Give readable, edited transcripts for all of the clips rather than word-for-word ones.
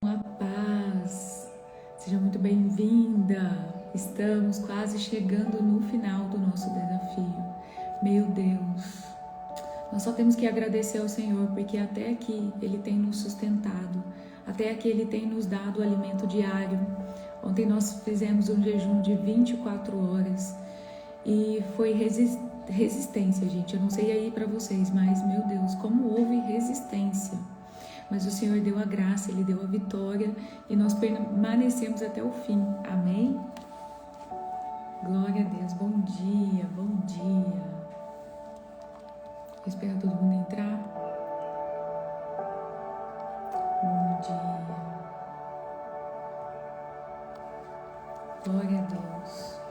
A paz, seja muito bem-vinda. Estamos quase chegando no final do nosso desafio. Meu Deus, nós só temos que agradecer ao Senhor, porque até aqui Ele tem nos sustentado, até aqui Ele tem nos dado o alimento diário. Ontem nós fizemos um jejum de 24 horas e foi resistência, gente. Eu não sei aí para vocês, mas meu Deus, como houve resistência. Mas o Senhor deu a graça, Ele deu a vitória e nós permanecemos até o fim. Amém? Glória a Deus. Bom dia, bom dia. Vou esperar todo mundo entrar. Bom dia. Glória a Deus.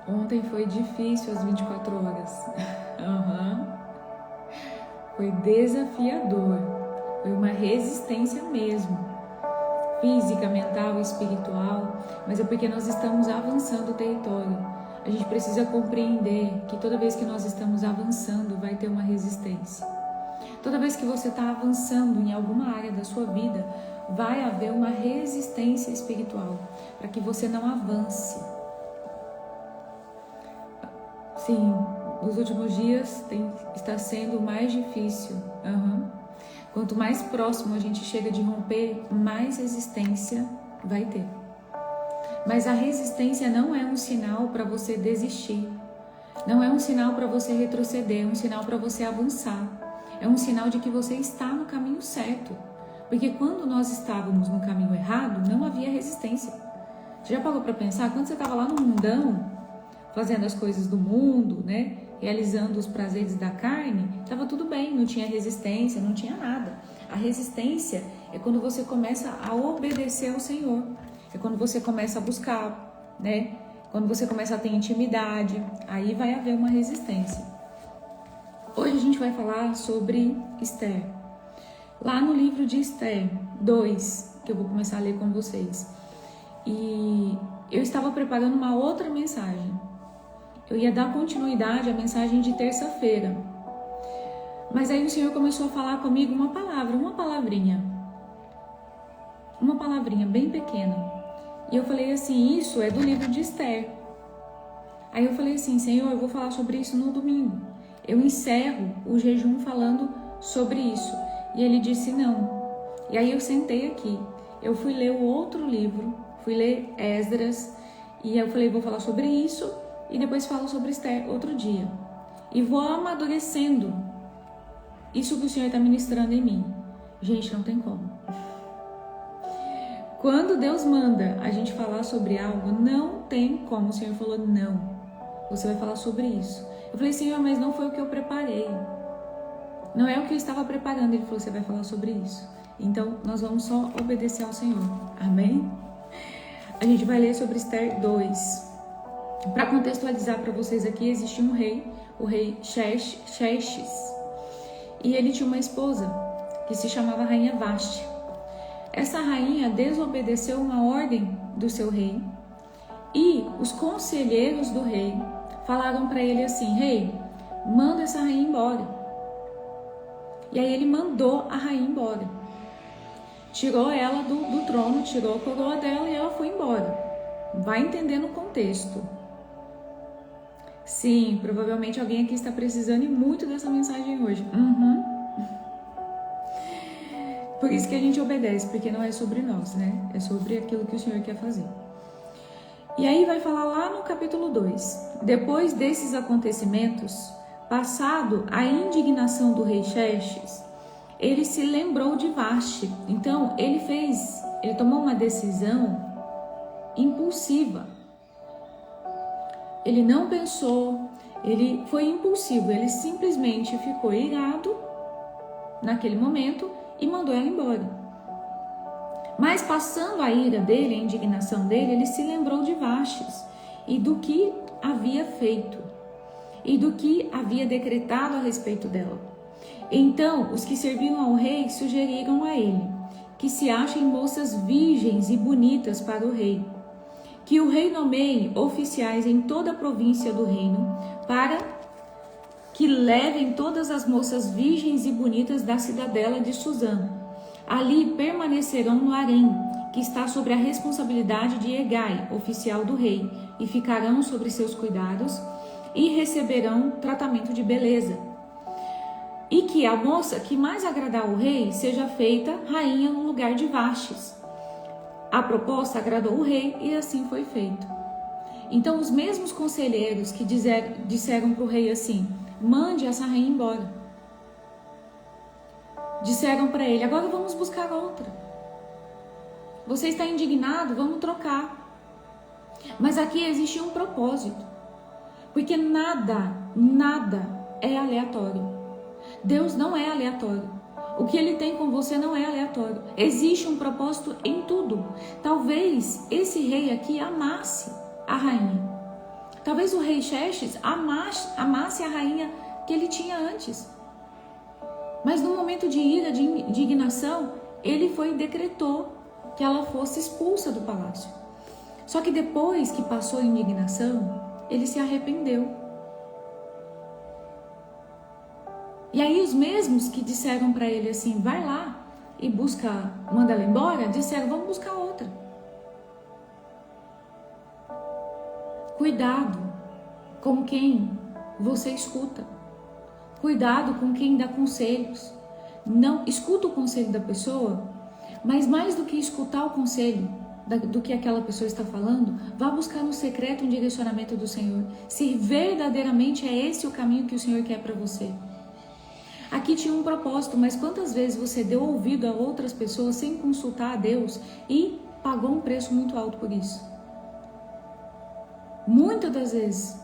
Ontem foi difícil as 24 horas. Foi desafiador. Foi uma resistência mesmo. Física, mental, espiritual. Mas é porque nós estamos avançando o território. A gente precisa compreender que toda vez que nós estamos avançando, vai ter uma resistência. Toda vez que você está avançando em alguma área da sua vida, vai haver uma resistência espiritual. Para que você não avance. Sim, nos últimos dias está sendo mais difícil. Quanto mais próximo a gente chega de romper, mais resistência vai ter. Mas a resistência não é um sinal para você desistir. Não é um sinal para você retroceder, é um sinal para você avançar. É um sinal de que você está no caminho certo. Porque quando nós estávamos no caminho errado, não havia resistência. Você já parou para pensar? Quando você estava lá no mundão, fazendo as coisas do mundo, né? Realizando os prazeres da carne, estava tudo bem, não tinha resistência, não tinha nada. A resistência é quando você começa a obedecer ao Senhor, é quando você começa a buscar, né? Quando você começa a ter intimidade, aí vai haver uma resistência. Hoje a gente vai falar sobre Esther. Lá no livro de Esther 2, que eu vou começar a ler com vocês. E eu estava preparando uma outra mensagem. Eu ia dar continuidade à mensagem de terça-feira. Mas aí o Senhor começou a falar comigo uma palavrinha bem pequena. E eu falei assim, isso é do livro de Esther. Aí eu falei assim, Senhor, eu vou falar sobre isso no domingo. Eu encerro o jejum falando sobre isso. E Ele disse não. E aí eu sentei aqui. Eu fui ler o outro livro, fui ler Esdras. E eu falei, vou falar sobre isso. E depois falo sobre Esther outro dia. E vou amadurecendo isso que o Senhor está ministrando em mim. Gente, não tem como. Quando Deus manda a gente falar sobre algo, não tem como. O Senhor falou, não. Você vai falar sobre isso. Eu falei, Senhor, mas não foi o que eu preparei. Não é o que eu estava preparando. Ele falou, você vai falar sobre isso. Então, nós vamos só obedecer ao Senhor. Amém? A gente vai ler sobre Esther 2. Para contextualizar para vocês aqui, existia um rei, o rei Xerxes, e ele tinha uma esposa que se chamava Rainha Vasti. Essa rainha desobedeceu uma ordem do seu rei e os conselheiros do rei falaram para ele assim, rei, manda essa rainha embora. E aí ele mandou a rainha embora. Tirou ela do trono, tirou a coroa dela e ela foi embora. Vai entendendo o contexto. Sim, provavelmente alguém aqui está precisando muito dessa mensagem hoje. Por isso que a gente obedece, porque não é sobre nós, né? É sobre aquilo que o Senhor quer fazer. E aí vai falar lá no capítulo 2. Depois desses acontecimentos, passado a indignação do rei Xerxes, ele se lembrou de Vasti. Então, ele tomou uma decisão impulsiva. Ele não pensou, ele foi impulsivo, ele simplesmente ficou irado naquele momento e mandou ela embora. Mas passando a ira dele, a indignação dele, ele se lembrou de Vastes e do que havia feito e do que havia decretado a respeito dela. Então, os que serviam ao rei sugeriram a ele que se achem moças virgens e bonitas para o rei, que o rei nomeie oficiais em toda a província do reino para que levem todas as moças virgens e bonitas da cidadela de Suzã. Ali permanecerão no harém, que está sobre a responsabilidade de Hegai, oficial do rei, e ficarão sobre seus cuidados e receberão tratamento de beleza. E que a moça que mais agradar ao rei seja feita rainha no lugar de Vastes. A proposta agradou o rei e assim foi feito. Então os mesmos conselheiros que disseram para o rei assim: mande essa rainha embora, disseram para ele: agora vamos buscar outra. Você está indignado? Vamos trocar. Mas aqui existe um propósito, porque nada é aleatório. Deus não é aleatório. O que Ele tem com você não é aleatório. Existe um propósito em tudo. Talvez esse rei aqui amasse a rainha. Talvez o rei Xerxes amasse a rainha que ele tinha antes. Mas no momento de ira, de indignação, ele foi e decretou que ela fosse expulsa do palácio. Só que depois que passou a indignação, ele se arrependeu. E aí os mesmos que disseram para ele assim: vai lá e manda ela embora, disseram: vamos buscar outra. Cuidado com quem você escuta. Cuidado com quem dá conselhos. Não escuta o conselho da pessoa, mas mais do que escutar o conselho do que aquela pessoa está falando, vá buscar no secreto um direcionamento do Senhor. Se verdadeiramente é esse o caminho que o Senhor quer para você. Aqui tinha um propósito, mas quantas vezes você deu ouvido a outras pessoas sem consultar a Deus e pagou um preço muito alto por isso? Muitas das vezes,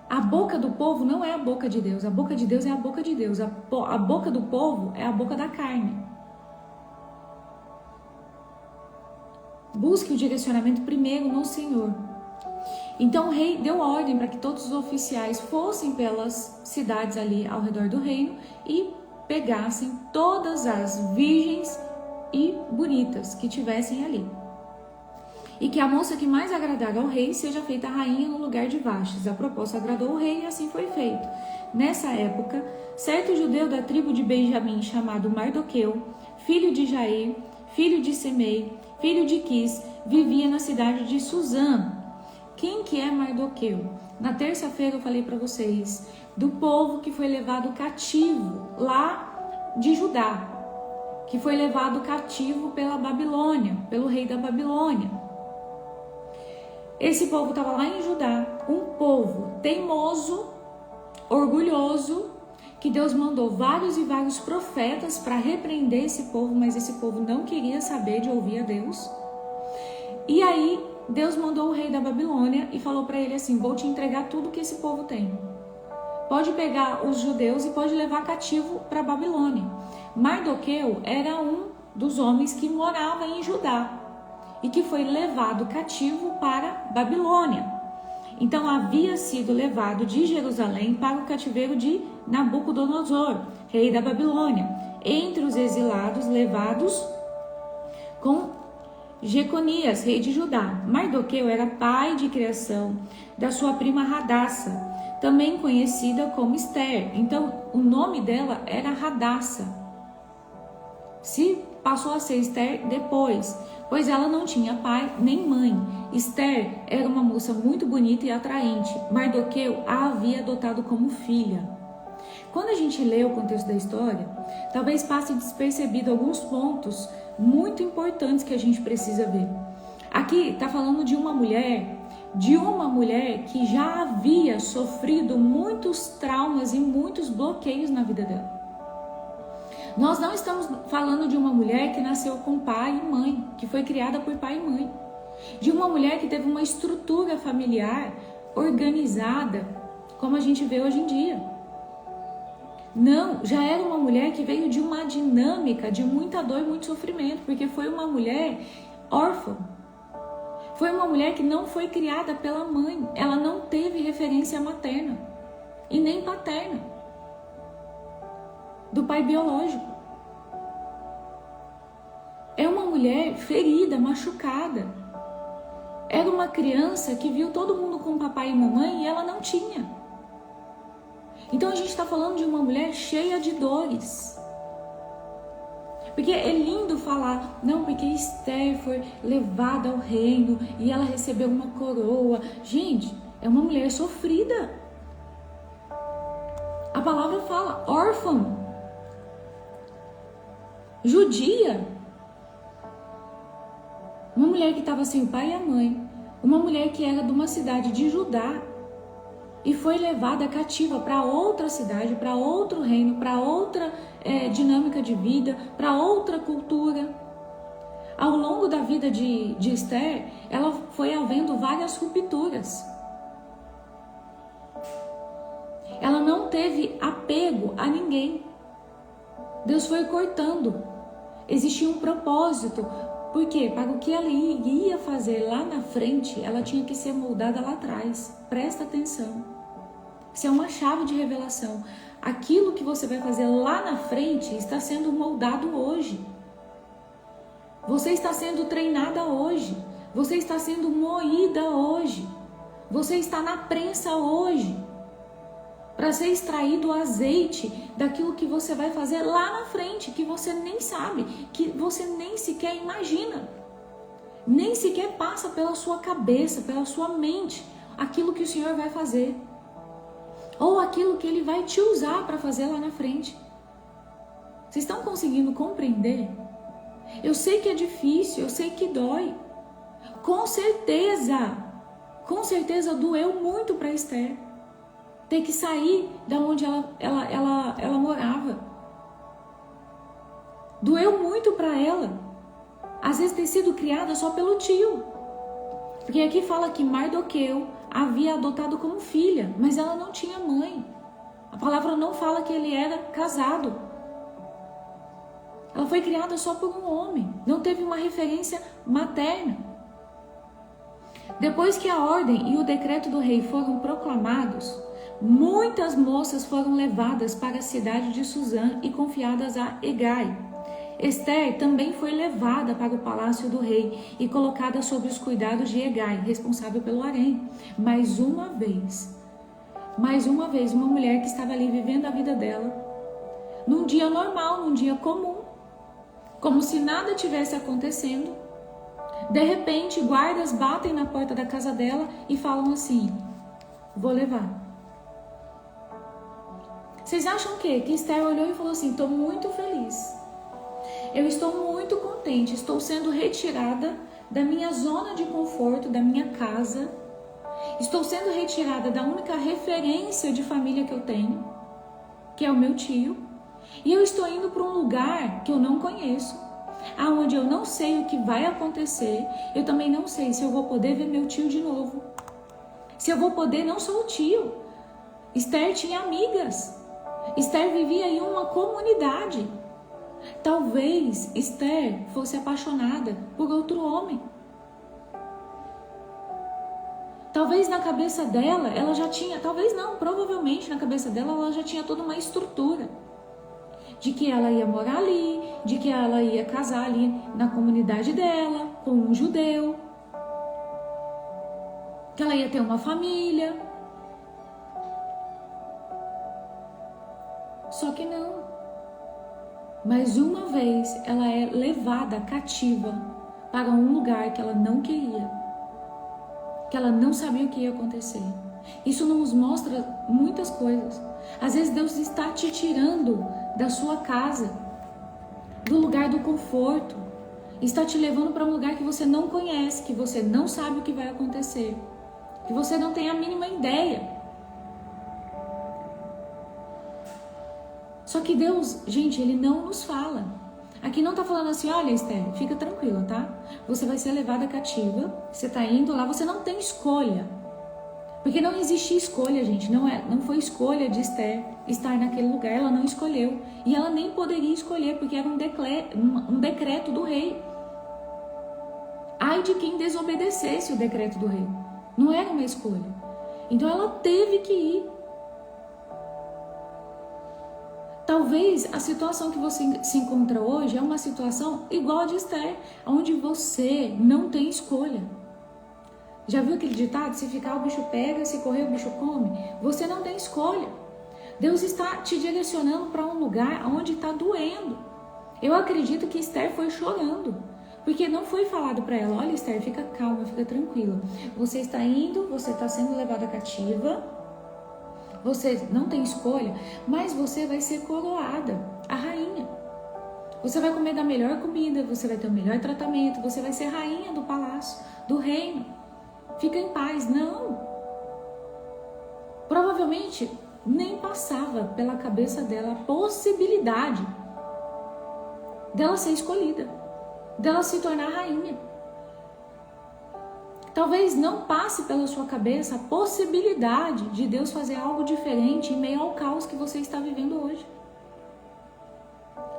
a boca do povo não é a boca de Deus. A boca de Deus é a boca de Deus. A boca do povo é a boca da carne. Busque o direcionamento primeiro no Senhor. Então o rei deu ordem para que todos os oficiais fossem pelas cidades ali ao redor do reino e pegassem todas as virgens e bonitas que tivessem ali. E que a moça que mais agradar ao rei seja feita rainha no lugar de Vastes. A proposta agradou o rei e assim foi feito. Nessa época, certo judeu da tribo de Benjamim chamado Mardoqueu, filho de Jair, filho de Semei, filho de Quis, vivia na cidade de Suzã. Quem que é Mardoqueu? Na terça-feira eu falei para vocês do povo que foi levado cativo lá de Judá, que foi levado cativo pela Babilônia, pelo rei da Babilônia. Esse povo estava lá em Judá, um povo teimoso, orgulhoso, que Deus mandou vários e vários profetas para repreender esse povo, mas esse povo não queria saber de ouvir a Deus. E aí Deus mandou o rei da Babilônia e falou para ele assim: vou te entregar tudo que esse povo tem. Pode pegar os judeus e pode levar cativo para a Babilônia. Mardoqueu era um dos homens que morava em Judá e que foi levado cativo para Babilônia. Então havia sido levado de Jerusalém para o cativeiro de Nabucodonosor, rei da Babilônia, entre os exilados levados com Jeconias, rei de Judá. Mardoqueu era pai de criação da sua prima Radassa, também conhecida como Esther. Então o nome dela era Radassa. Se passou a ser Esther depois, pois ela não tinha pai nem mãe. Esther era uma moça muito bonita e atraente. Mardoqueu a havia adotado como filha. Quando a gente lê o contexto da história, talvez passe despercebido alguns pontos muito importantes que a gente precisa ver. Aqui está falando de uma mulher que já havia sofrido muitos traumas e muitos bloqueios na vida dela. Nós não estamos falando de uma mulher que nasceu com pai e mãe, que foi criada por pai e mãe. De uma mulher que teve uma estrutura familiar organizada, como a gente vê hoje em dia. Não, já era uma mulher que veio de uma dinâmica de muita dor e muito sofrimento, porque foi uma mulher órfã. Foi uma mulher que não foi criada pela mãe, ela não teve referência materna e nem paterna do pai biológico. É uma mulher ferida, machucada. Era uma criança que viu todo mundo com papai e mamãe e ela não tinha. Então a gente está falando de uma mulher cheia de dores. Porque é lindo falar, não, porque Esther foi levada ao reino e ela recebeu uma coroa. Gente, é uma mulher sofrida. A palavra fala órfã, judia. Uma mulher que estava sem o pai e a mãe. Uma mulher que era de uma cidade de Judá e foi levada cativa para outra cidade, para outro reino, para outra dinâmica de vida, para outra cultura. Ao longo da vida de Esther, ela foi havendo várias rupturas. Ela não teve apego a ninguém. Deus foi cortando. Existia um propósito. Por quê? Para o que ela ia fazer lá na frente, ela tinha que ser moldada lá atrás. Presta atenção. Isso é uma chave de revelação. Aquilo que você vai fazer lá na frente está sendo moldado hoje. Você está sendo treinada hoje. Você está sendo moída hoje. Você está na prensa hoje. Para ser extraído o azeite daquilo que você vai fazer lá na frente, que você nem sabe, que você nem sequer imagina, nem sequer passa pela sua cabeça, pela sua mente, aquilo que o Senhor vai fazer, ou aquilo que Ele vai te usar para fazer lá na frente. Vocês estão conseguindo compreender? Eu sei que é difícil, eu sei que dói, com certeza doeu muito para Esther. Ter que sair da onde ela morava. Doeu muito para ela. Às vezes ter sido criada só pelo tio. Porque aqui fala que Mardoqueu havia adotado como filha, mas ela não tinha mãe. A palavra não fala que ele era casado. Ela foi criada só por um homem. Não teve uma referência materna. Depois que a ordem e o decreto do rei foram proclamados, muitas moças foram levadas para a cidade de Suzã e confiadas a Hegai. Esther também foi levada para o palácio do rei e colocada sob os cuidados de Hegai, responsável pelo harém. Mais uma vez, uma mulher que estava ali vivendo a vida dela, num dia normal, num dia comum, como se nada tivesse acontecendo. De repente, guardas batem na porta da casa dela e falam assim: vou levar. Vocês acham o quê? Que Esther olhou e falou assim: estou muito feliz. Eu estou muito contente. Estou sendo retirada da minha zona de conforto, da minha casa. Estou sendo retirada da única referência de família que eu tenho, que é o meu tio. E eu estou indo para um lugar que eu não conheço, aonde eu não sei o que vai acontecer. Eu também não sei se eu vou poder ver meu tio de novo. Se eu vou poder, não sou o tio. Esther tinha amigas. Esther vivia em uma comunidade. Talvez Esther fosse apaixonada por outro homem. Talvez na cabeça dela, ela já tinha, talvez não, provavelmente na cabeça dela, ela já tinha toda uma estrutura. De que ela ia morar ali, de que ela ia casar ali na comunidade dela, com um judeu. Que ela ia ter uma família. Só que não. Mais uma vez ela é levada cativa para um lugar que ela não queria, que ela não sabia o que ia acontecer. Isso nos mostra muitas coisas. Às vezes Deus está te tirando da sua casa, do lugar do conforto, está te levando para um lugar que você não conhece, que você não sabe o que vai acontecer, que você não tem a mínima ideia. Só que Deus, gente, Ele não nos fala. Aqui não está falando assim: olha, Esther, fica tranquila, tá? Você vai ser levada cativa, você está indo lá, você não tem escolha. Porque não existe escolha, gente. Não foi escolha de Esther estar naquele lugar. Ela não escolheu. E ela nem poderia escolher, porque era um decreto do rei. Ai de quem desobedecesse o decreto do rei. Não era uma escolha. Então ela teve que ir. Talvez a situação que você se encontra hoje é uma situação igual a de Esther, onde você não tem escolha. Já viu aquele ditado? Se ficar o bicho pega, se correr o bicho come? Você não tem escolha. Deus está te direcionando para um lugar onde está doendo. Eu acredito que Esther foi chorando, porque não foi falado para ela: olha, Esther, fica calma, fica tranquila. Você está indo, você está sendo levada cativa, você não tem escolha, mas você vai ser coroada, a rainha. Você vai comer da melhor comida, você vai ter o melhor tratamento, você vai ser rainha do palácio, do reino. Fica em paz. Não. Provavelmente nem passava pela cabeça dela a possibilidade dela ser escolhida, dela se tornar rainha. Talvez não passe pela sua cabeça a possibilidade de Deus fazer algo diferente em meio ao caos que você está vivendo hoje.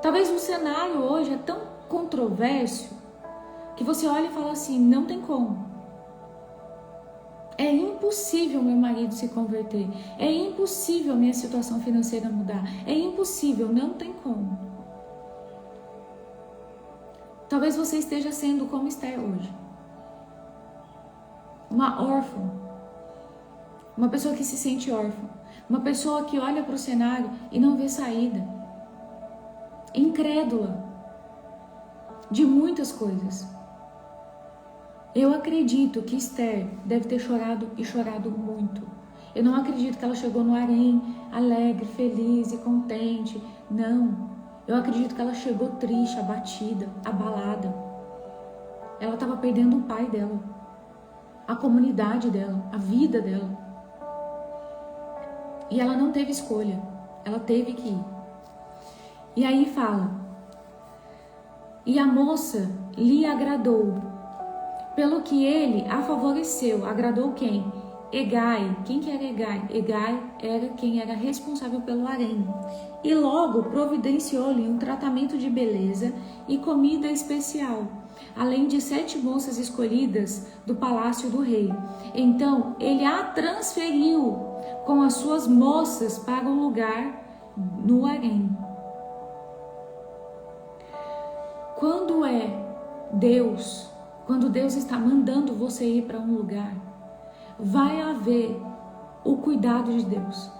Talvez o cenário hoje é tão controverso que você olha e fala assim: não tem como. É impossível meu marido se converter. É impossível minha situação financeira mudar. É impossível, não tem como. Talvez você esteja sendo como Esther hoje. Uma órfã. Uma pessoa que se sente órfã. Uma pessoa que olha para o cenário e não vê saída. Incrédula de muitas coisas. Eu acredito que Esther deve ter chorado e chorado muito. Eu não acredito que ela chegou no harém alegre, feliz e contente. Não. Eu acredito que ela chegou triste, abatida, abalada. Ela estava perdendo o pai dela, a comunidade dela, a vida dela. E ela não teve escolha. Ela teve que ir. E aí fala: e a moça lhe agradou, pelo que ele a favoreceu. Agradou quem? Egai. Quem que era Egai? Egai era quem era responsável pelo harém. E logo providenciou-lhe um tratamento de beleza e comida especial, além de 7 moças escolhidas do palácio do rei. Então ele a transferiu com as suas moças para um lugar no harém. Quando Deus está mandando você ir para um lugar, vai haver o cuidado de Deus.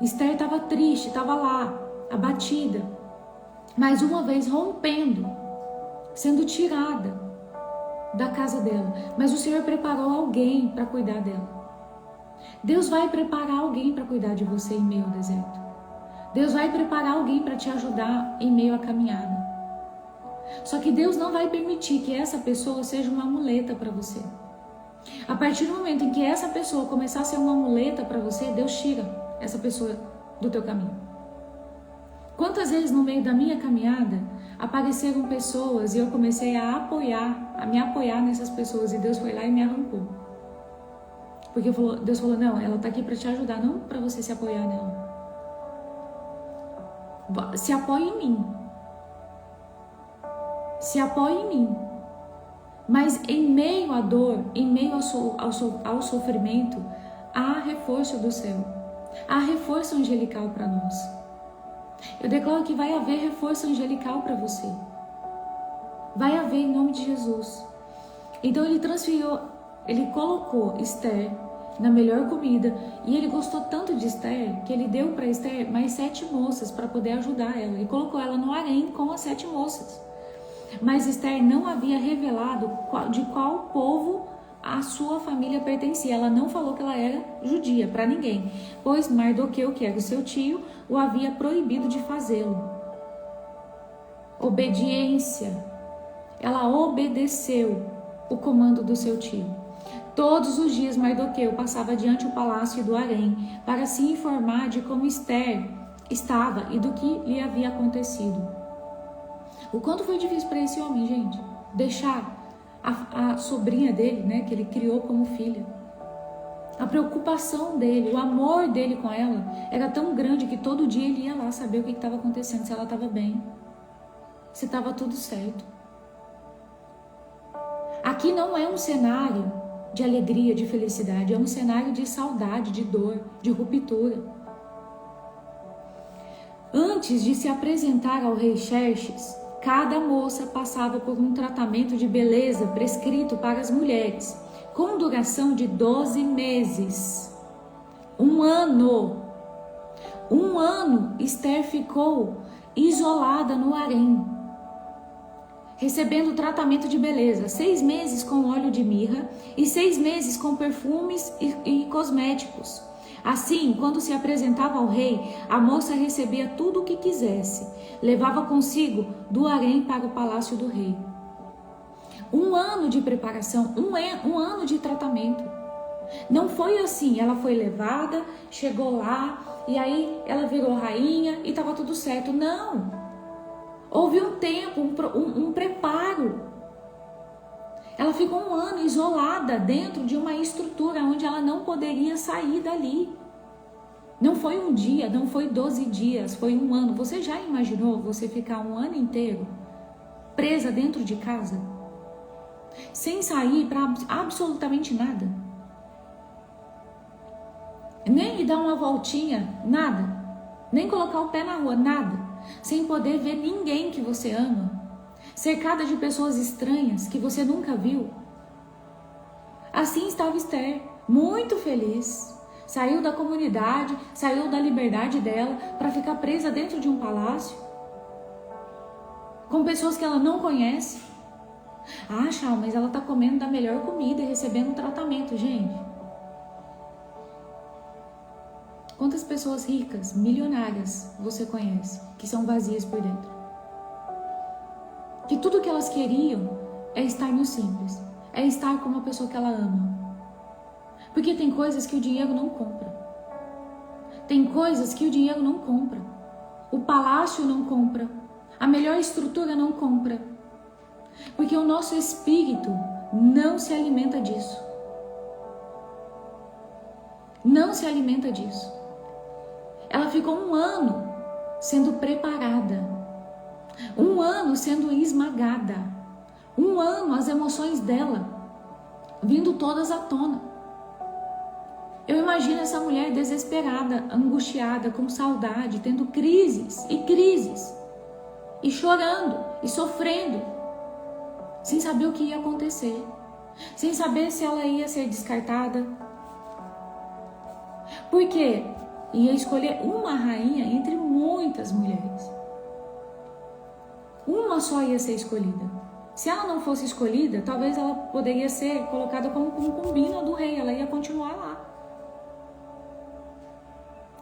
Esther estava triste, estava lá, abatida, mais uma vez rompendo, sendo tirada da casa dela. Mas o Senhor preparou alguém para cuidar dela. Deus vai preparar alguém para cuidar de você em meio ao deserto. Deus vai preparar alguém para te ajudar em meio à caminhada. Só que Deus não vai permitir que essa pessoa seja uma muleta para você. A partir do momento em que essa pessoa começar a ser uma muleta para você, Deus tira essa pessoa do teu caminho. Quantas vezes no meio da minha caminhada apareceram pessoas e eu comecei a me apoiar nessas pessoas, e Deus foi lá e me arrancou. Porque Deus falou: não, ela está aqui para te ajudar, não para você se apoiar nela. Se apoie em mim. Se apoie em mim. Mas em meio à dor, em meio ao sofrimento, há reforço do céu. Há reforço angelical para nós. Eu declaro que vai haver reforço angelical para você. Vai haver, em nome de Jesus. Então ele colocou Esther na melhor comida, e ele gostou tanto de Esther que ele deu para Esther mais 7 moças para poder ajudar ela, e colocou ela no harém com as 7 moças. Mas Esther não havia revelado de qual povo a sua família pertencia. Ela não falou que ela era judia para ninguém, pois Mardoqueu, que era o seu tio, o havia proibido de fazê-lo. Obediência. Ela obedeceu o comando do seu tio. Todos os dias Mardoqueu passava diante do palácio do harém para se informar de como Esther estava e do que lhe havia acontecido. O quanto foi difícil para esse homem, gente, deixar a sobrinha dele, né, que ele criou como filha. A preocupação dele, o amor dele com ela era tão grande que todo dia ele ia lá saber o que estava acontecendo, se ela estava bem, se estava tudo certo. Aqui não é um cenário de alegria, de felicidade, é um cenário de saudade, de dor, de ruptura. Antes de se apresentar ao rei Xerxes, cada moça passava por um tratamento de beleza prescrito para as mulheres, com duração de 12 meses. 1 ano. Um ano Esther ficou isolada no harém, recebendo tratamento de beleza, 6 meses com óleo de mirra e 6 meses com perfumes e cosméticos. Assim, quando se apresentava ao rei, a moça recebia tudo o que quisesse, levava consigo do harém para o palácio do rei. Um ano de preparação, um ano de tratamento. Não foi assim, ela foi levada, chegou lá e aí ela virou rainha e estava tudo certo. Não, houve um tempo, um preparo. Ela ficou um ano isolada dentro de uma estrutura onde ela não poderia sair dali. Não foi um dia, não foi 12 dias, foi um ano. Você já imaginou você ficar um ano inteiro presa dentro de casa? Sem sair para absolutamente nada? Nem ir dar uma voltinha, nada. Nem colocar o pé na rua, nada. Sem poder ver ninguém que você ama. Cercada de pessoas estranhas que você nunca viu. Assim estava Esther, muito feliz. Saiu da comunidade, saiu da liberdade dela para ficar presa dentro de um palácio. Com pessoas que ela não conhece. Ah, Chá, mas ela está comendo da melhor comida e recebendo um tratamento, gente. Quantas pessoas ricas, milionárias você conhece, que são vazias por dentro? Que tudo que elas queriam é estar no simples, é estar com uma pessoa que ela ama. Porque tem coisas que o dinheiro não compra. Tem coisas que o dinheiro não compra. O palácio não compra. A melhor estrutura não compra. Porque o nosso espírito não se alimenta disso. Não se alimenta disso. Ela ficou um ano sendo preparada. Um ano sendo esmagada. Um ano as emoções dela vindo todas à tona. Eu imagino essa mulher desesperada, angustiada, com saudade, tendo crises e crises. E chorando e sofrendo. Sem saber o que ia acontecer. Sem saber se ela ia ser descartada. Porque ia escolher uma rainha entre muitas mulheres. Uma só ia ser escolhida. Se ela não fosse escolhida, talvez ela poderia ser colocada como concubina do rei. Ela ia continuar lá.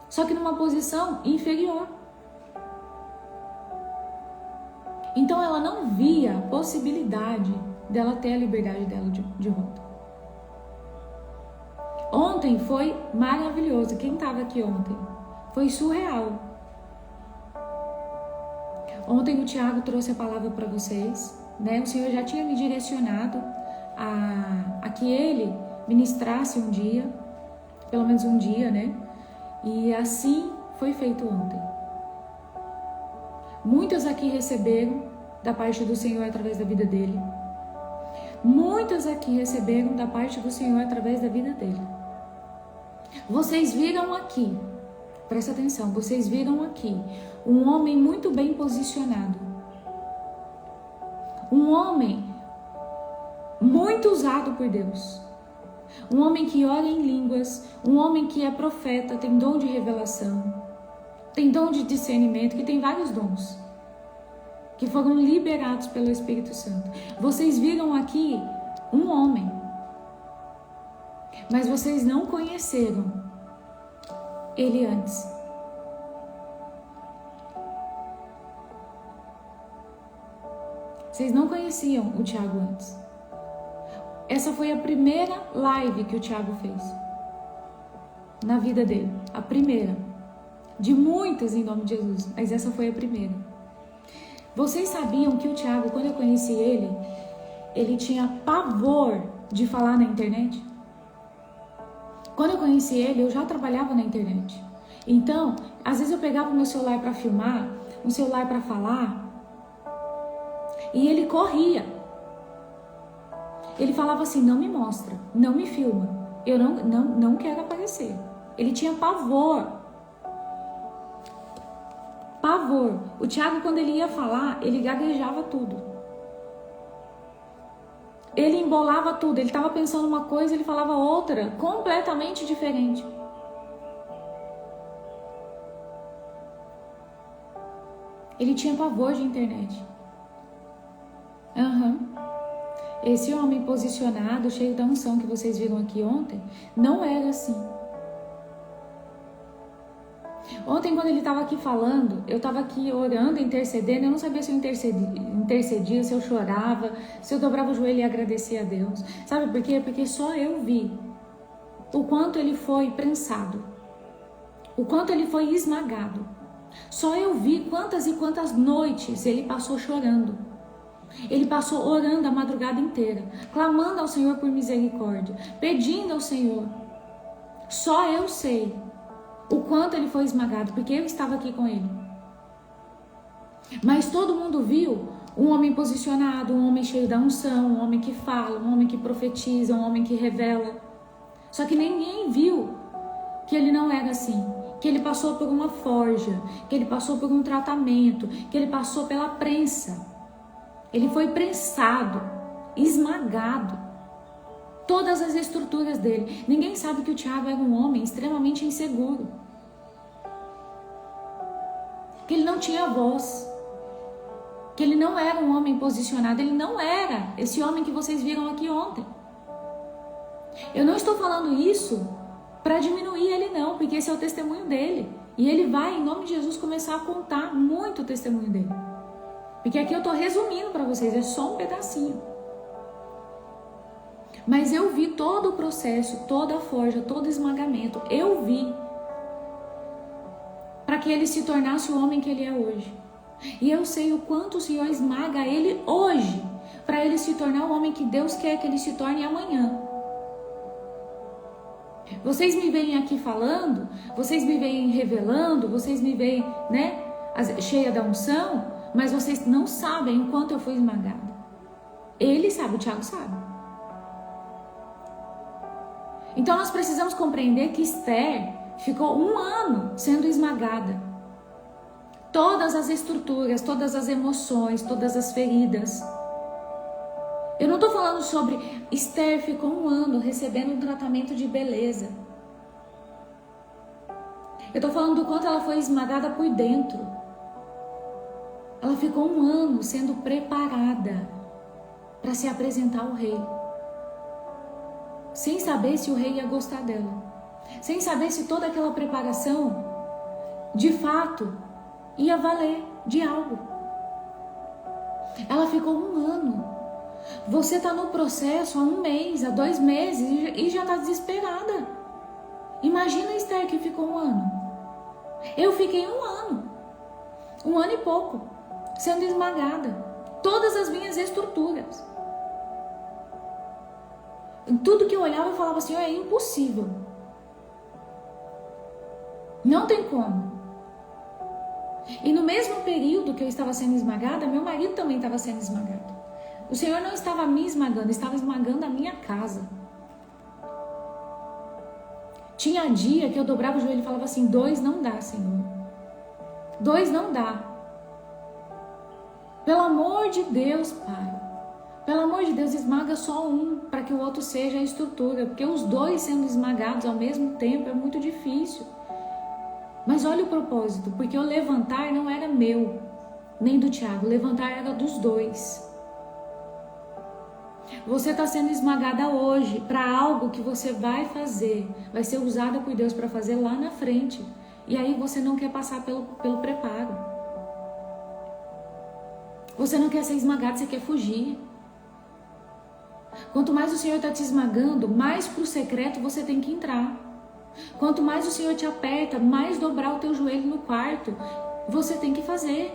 Só que numa posição inferior. Então ela não via a possibilidade dela ter a liberdade dela de volta. Ontem foi maravilhoso. Quem estava aqui ontem? Foi surreal. Ontem o Tiago trouxe a palavra para vocês, né? O Senhor já tinha me direcionado a que ele ministrasse um dia, pelo menos um dia, né? E assim foi feito ontem. Muitos aqui receberam da parte do Senhor através da vida dele. Muitos aqui receberam da parte do Senhor através da vida dele. Vocês viram aqui, presta atenção, vocês viram aqui um homem muito bem posicionado. Um homem muito usado por Deus. Um homem que ora em línguas, um homem que é profeta, tem dom de revelação, tem dom de discernimento, que tem vários dons, que foram liberados pelo Espírito Santo. Vocês viram aqui um homem, mas vocês não conheceram ele antes. Vocês não conheciam o Tiago antes. Essa foi a primeira live que o Tiago fez na vida dele. A primeira. De muitas em nome de Jesus, mas essa foi a primeira. Vocês sabiam que o Tiago, quando eu conheci ele tinha pavor de falar na internet? Quando eu conheci ele, eu já trabalhava na internet. Então, às vezes eu pegava o meu celular para filmar, um celular para falar, e ele corria. Ele falava assim, não me mostra, não me filma, eu não quero aparecer. Ele tinha pavor. Pavor. O Tiago, quando ele ia falar, ele gaguejava tudo. Ele embolava tudo. Ele estava pensando uma coisa, ele falava outra, completamente diferente. Ele tinha pavor de internet. Esse homem posicionado, cheio da unção que vocês viram aqui ontem, não era assim. Ontem, quando ele estava aqui falando, eu estava aqui orando, intercedendo, eu não sabia se eu intercedia, se eu chorava, se eu dobrava o joelho e agradecia a Deus. Sabe por quê? Porque só eu vi o quanto ele foi prensado, o quanto ele foi esmagado. Só eu vi quantas e quantas noites ele passou chorando. Ele passou orando a madrugada inteira, clamando ao Senhor por misericórdia, pedindo ao Senhor. Só eu sei o quanto ele foi esmagado, porque eu estava aqui com ele. Mas todo mundo viu um homem posicionado, um homem cheio da unção, um homem que fala, um homem que profetiza, um homem que revela. Só que ninguém viu que ele não era assim, que ele passou por uma forja, que ele passou por um tratamento, que ele passou pela prensa. Ele foi prensado, esmagado. Todas as estruturas dele. Ninguém sabe que o Tiago era um homem extremamente inseguro. Que ele não tinha voz. Que ele não era um homem posicionado. Ele não era esse homem que vocês viram aqui ontem. Eu não estou falando isso para diminuir ele não, porque esse é o testemunho dele. E ele vai, em nome de Jesus, começar a contar muito o testemunho dele. Porque aqui eu estou resumindo para vocês, é só um pedacinho. Mas eu vi todo o processo, toda a forja, todo o esmagamento. Eu vi. Para que ele se tornasse o homem que ele é hoje. E eu sei o quanto o Senhor esmaga ele hoje. Para ele se tornar o homem que Deus quer que ele se torne amanhã. Vocês me veem aqui falando, vocês me veem revelando, vocês me veem, cheia da unção. Mas vocês não sabem o quanto eu fui esmagada. Ele sabe, o Tiago sabe. Então nós precisamos compreender que Esther ficou 1 ano sendo esmagada. Todas as estruturas, todas as emoções, todas as feridas. Eu não estou falando sobre Esther ficou 1 ano recebendo um tratamento de beleza. Eu estou falando do quanto ela foi esmagada por dentro. Ela ficou 1 ano sendo preparada para se apresentar ao rei. Sem saber se o rei ia gostar dela. Sem saber se toda aquela preparação, de fato, ia valer de algo. Ela ficou 1 ano. Você está no processo há 1 mês, há 2 meses e já está desesperada. Imagina a Esther que ficou 1 ano. Eu fiquei 1 ano. 1 ano e pouco. Sendo esmagada. Todas as minhas estruturas. Tudo que eu olhava eu falava assim, é impossível. Não tem como. E no mesmo período que eu estava sendo esmagada, meu marido também estava sendo esmagado. O Senhor não estava me esmagando, estava esmagando a minha casa. Tinha dia que eu dobrava o joelho e falava assim, 2 não dá, Senhor. 2 não dá. Pelo amor de Deus, Pai. Pelo amor de Deus, esmaga só um para que o outro seja a estrutura. Porque os 2 sendo esmagados ao mesmo tempo é muito difícil. Mas olha o propósito. Porque o levantar não era meu, nem do Tiago. O levantar era dos 2. Você está sendo esmagada hoje para algo que você vai fazer. Vai ser usada por Deus para fazer lá na frente. E aí você não quer passar pelo preparo. Você não quer ser esmagado, você quer fugir. Quanto mais o Senhor está te esmagando, mais para o secreto você tem que entrar. Quanto mais o Senhor te aperta, mais dobrar o teu joelho no quarto você tem que fazer.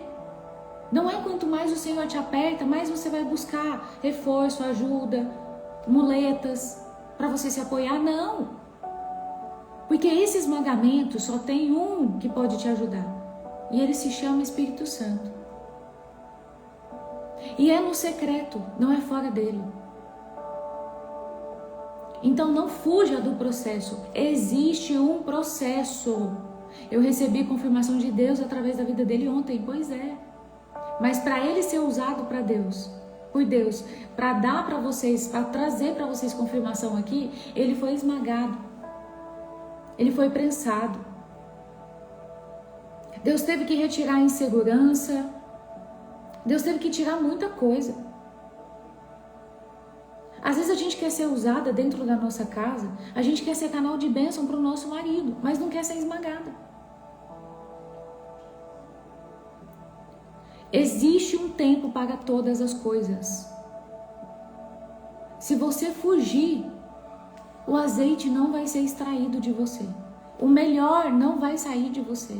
Não é quanto mais o Senhor te aperta, mais você vai buscar reforço, ajuda, muletas para você se apoiar. Não. Porque esse esmagamento só tem um que pode te ajudar. E ele se chama Espírito Santo. E é no secreto, não é fora dele. Então não fuja do processo. Existe um processo. Eu recebi confirmação de Deus através da vida dele ontem. Pois é. Mas para ele ser usado para Deus, por Deus, para dar para vocês, para trazer para vocês confirmação aqui, ele foi esmagado. Ele foi prensado. Deus teve que retirar a insegurança. Deus teve que tirar muita coisa. Às vezes a gente quer ser usada dentro da nossa casa, a gente quer ser canal de bênção para o nosso marido, mas não quer ser esmagada. Existe um tempo para todas as coisas. Se você fugir, o azeite não vai ser extraído de você. O melhor não vai sair de você.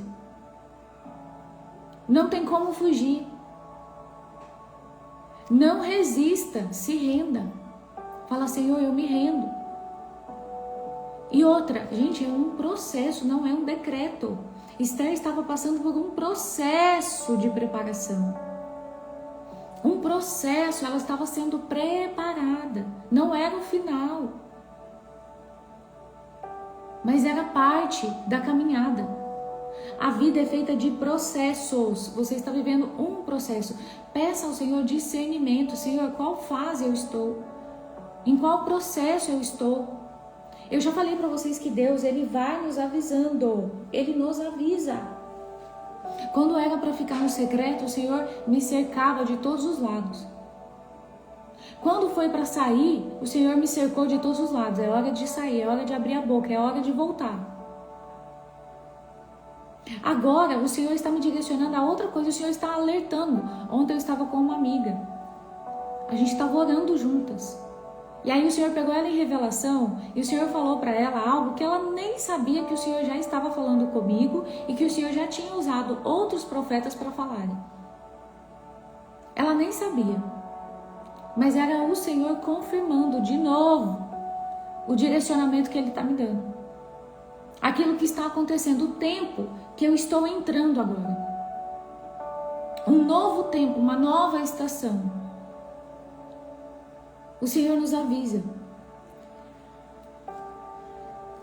Não tem como fugir. Não resista, se renda. Fala, Senhor, eu me rendo. E outra, gente, é um processo, não é um decreto. Esther estava passando por um processo de preparação. Um processo, ela estava sendo preparada. Não era o final. Mas era parte da caminhada. A vida é feita de processos. Você está vivendo um processo. Peça ao Senhor discernimento. Senhor, qual fase eu estou? Em qual processo eu estou? Eu já falei para vocês que Deus, Ele vai nos avisando. Ele nos avisa. Quando era para ficar no secreto, o Senhor me cercava de todos os lados. Quando foi para sair, o Senhor me cercou de todos os lados. É hora de sair, é hora de abrir a boca, é hora de voltar. Agora, o Senhor está me direcionando a outra coisa, o Senhor está alertando. Ontem eu estava com uma amiga. A gente estava orando juntas. E aí o Senhor pegou ela em revelação e o Senhor falou para ela algo que ela nem sabia que o Senhor já estava falando comigo e que o Senhor já tinha usado outros profetas para falarem. Ela nem sabia. Mas era o Senhor confirmando de novo o direcionamento que Ele está me dando. Aquilo que está acontecendo, o tempo que eu estou entrando agora. Um novo tempo, uma nova estação. O Senhor nos avisa.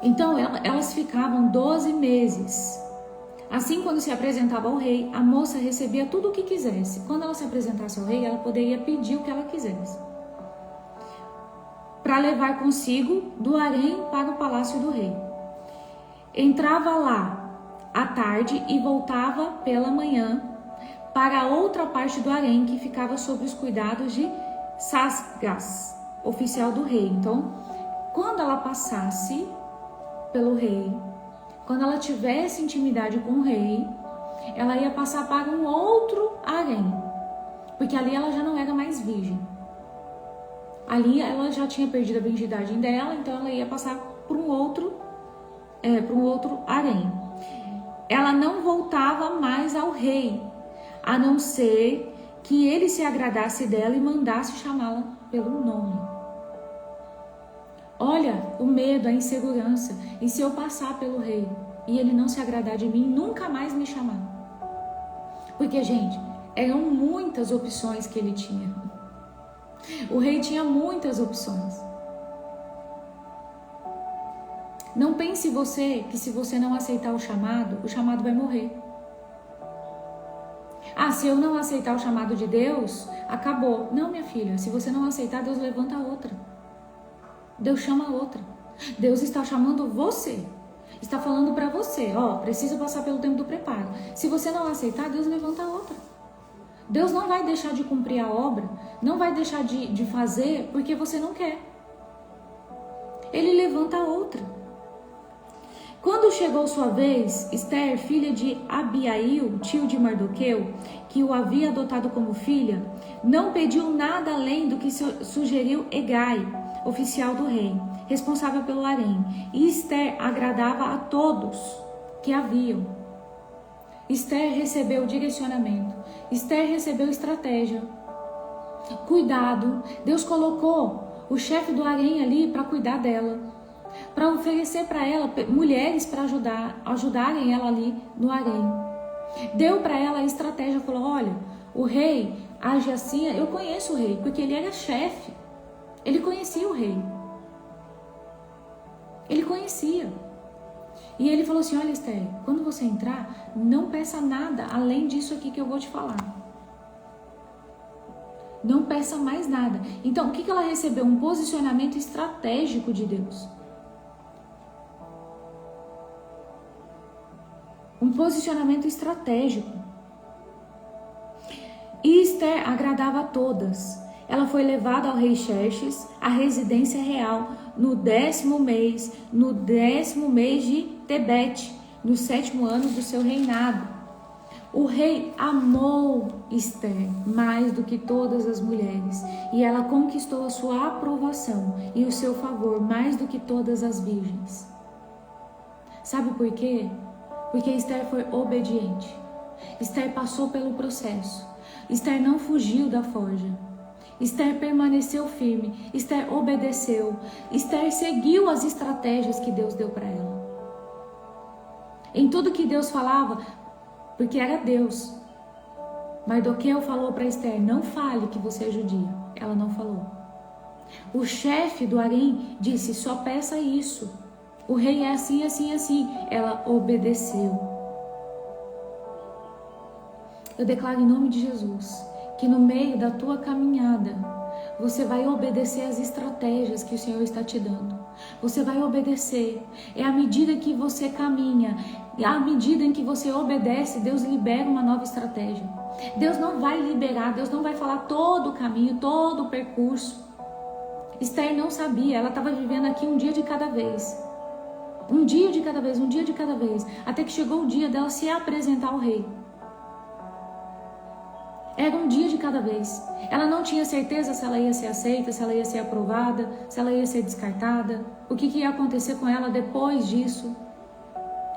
Então, elas ficavam 12 meses. Assim, quando se apresentava ao rei, a moça recebia tudo o que quisesse. Quando ela se apresentasse ao rei, ela poderia pedir o que ela quisesse. Para levar consigo do harém para o palácio do rei. Entrava lá à tarde e voltava pela manhã para outra parte do harém que ficava sob os cuidados de Sasgas, oficial do rei. Então, quando ela passasse pelo rei, quando ela tivesse intimidade com o rei, ela ia passar para um outro harém, porque ali ela já não era mais virgem. Ali ela já tinha perdido a virgindade dela, então ela ia passar para um outro harém. Ela não voltava mais ao rei, a não ser que ele se agradasse dela e mandasse chamá-la pelo nome. Olha o medo, a insegurança. E se eu passar pelo rei e ele não se agradar de mim, nunca mais me chamar? Porque, gente, eram muitas opções que ele tinha. O rei tinha muitas opções. Não pense você que se você não aceitar o chamado vai morrer. Ah, se eu não aceitar o chamado de Deus, acabou. Não, minha filha, se você não aceitar, Deus levanta outra. Deus chama outra. Deus está chamando você. Está falando para você, precisa passar pelo tempo do preparo. Se você não aceitar, Deus levanta outra. Deus não vai deixar de cumprir a obra, não vai deixar de fazer porque você não quer. Ele levanta outra. Quando chegou sua vez, Esther, filha de Abiail, tio de Mardoqueu, que o havia adotado como filha, não pediu nada além do que sugeriu Hegai, oficial do rei, responsável pelo harém. E Esther agradava a todos que haviam. Esther recebeu direcionamento. Esther recebeu estratégia. Cuidado. Deus colocou o chefe do harém ali para cuidar dela, para oferecer para ela mulheres para ajudarem ela ali no harém. Deu para ela a estratégia, falou: olha, o rei age assim. Eu conheço o rei, porque ele era chefe. Ele conhecia o rei. Ele conhecia. E ele falou assim: olha, Esther, quando você entrar, não peça nada além disso aqui que eu vou te falar. Não peça mais nada. Então, o que ela recebeu? Um posicionamento estratégico de Deus. um posicionamento estratégico. E Esther agradava a todas. Ela foi levada ao rei Xerxes, à residência real, no 10º mês, de Tebete, no 7º ano do seu reinado. O rei amou Esther mais do que todas as mulheres, e ela conquistou a sua aprovação e o seu favor mais do que todas as virgens. Sabe por quê? Porque Esther foi obediente. Esther passou pelo processo. Esther não fugiu da forja. Esther permaneceu firme. Esther obedeceu. Esther seguiu as estratégias que Deus deu para ela. Em tudo que Deus falava, porque era Deus. Mardoqueu falou para Esther: não fale que você é judia. Ela não falou. O chefe do harém disse: só peça isso. O rei é assim, assim, assim. Ela obedeceu. Eu declaro em nome de Jesus que no meio da tua caminhada você vai obedecer às estratégias que o Senhor está te dando. Você vai obedecer. É à medida que você caminha, à medida em que você obedece, Deus libera uma nova estratégia. Deus não vai liberar, Deus não vai falar todo o caminho, todo o percurso. Esther não sabia, ela estava vivendo aqui um dia de cada vez. Um dia de cada vez, um dia de cada vez. Até que chegou o dia dela se apresentar ao rei. Era um dia de cada vez. Ela não tinha certeza se ela ia ser aceita, se ela ia ser aprovada, se ela ia ser descartada, o que ia acontecer com ela depois disso.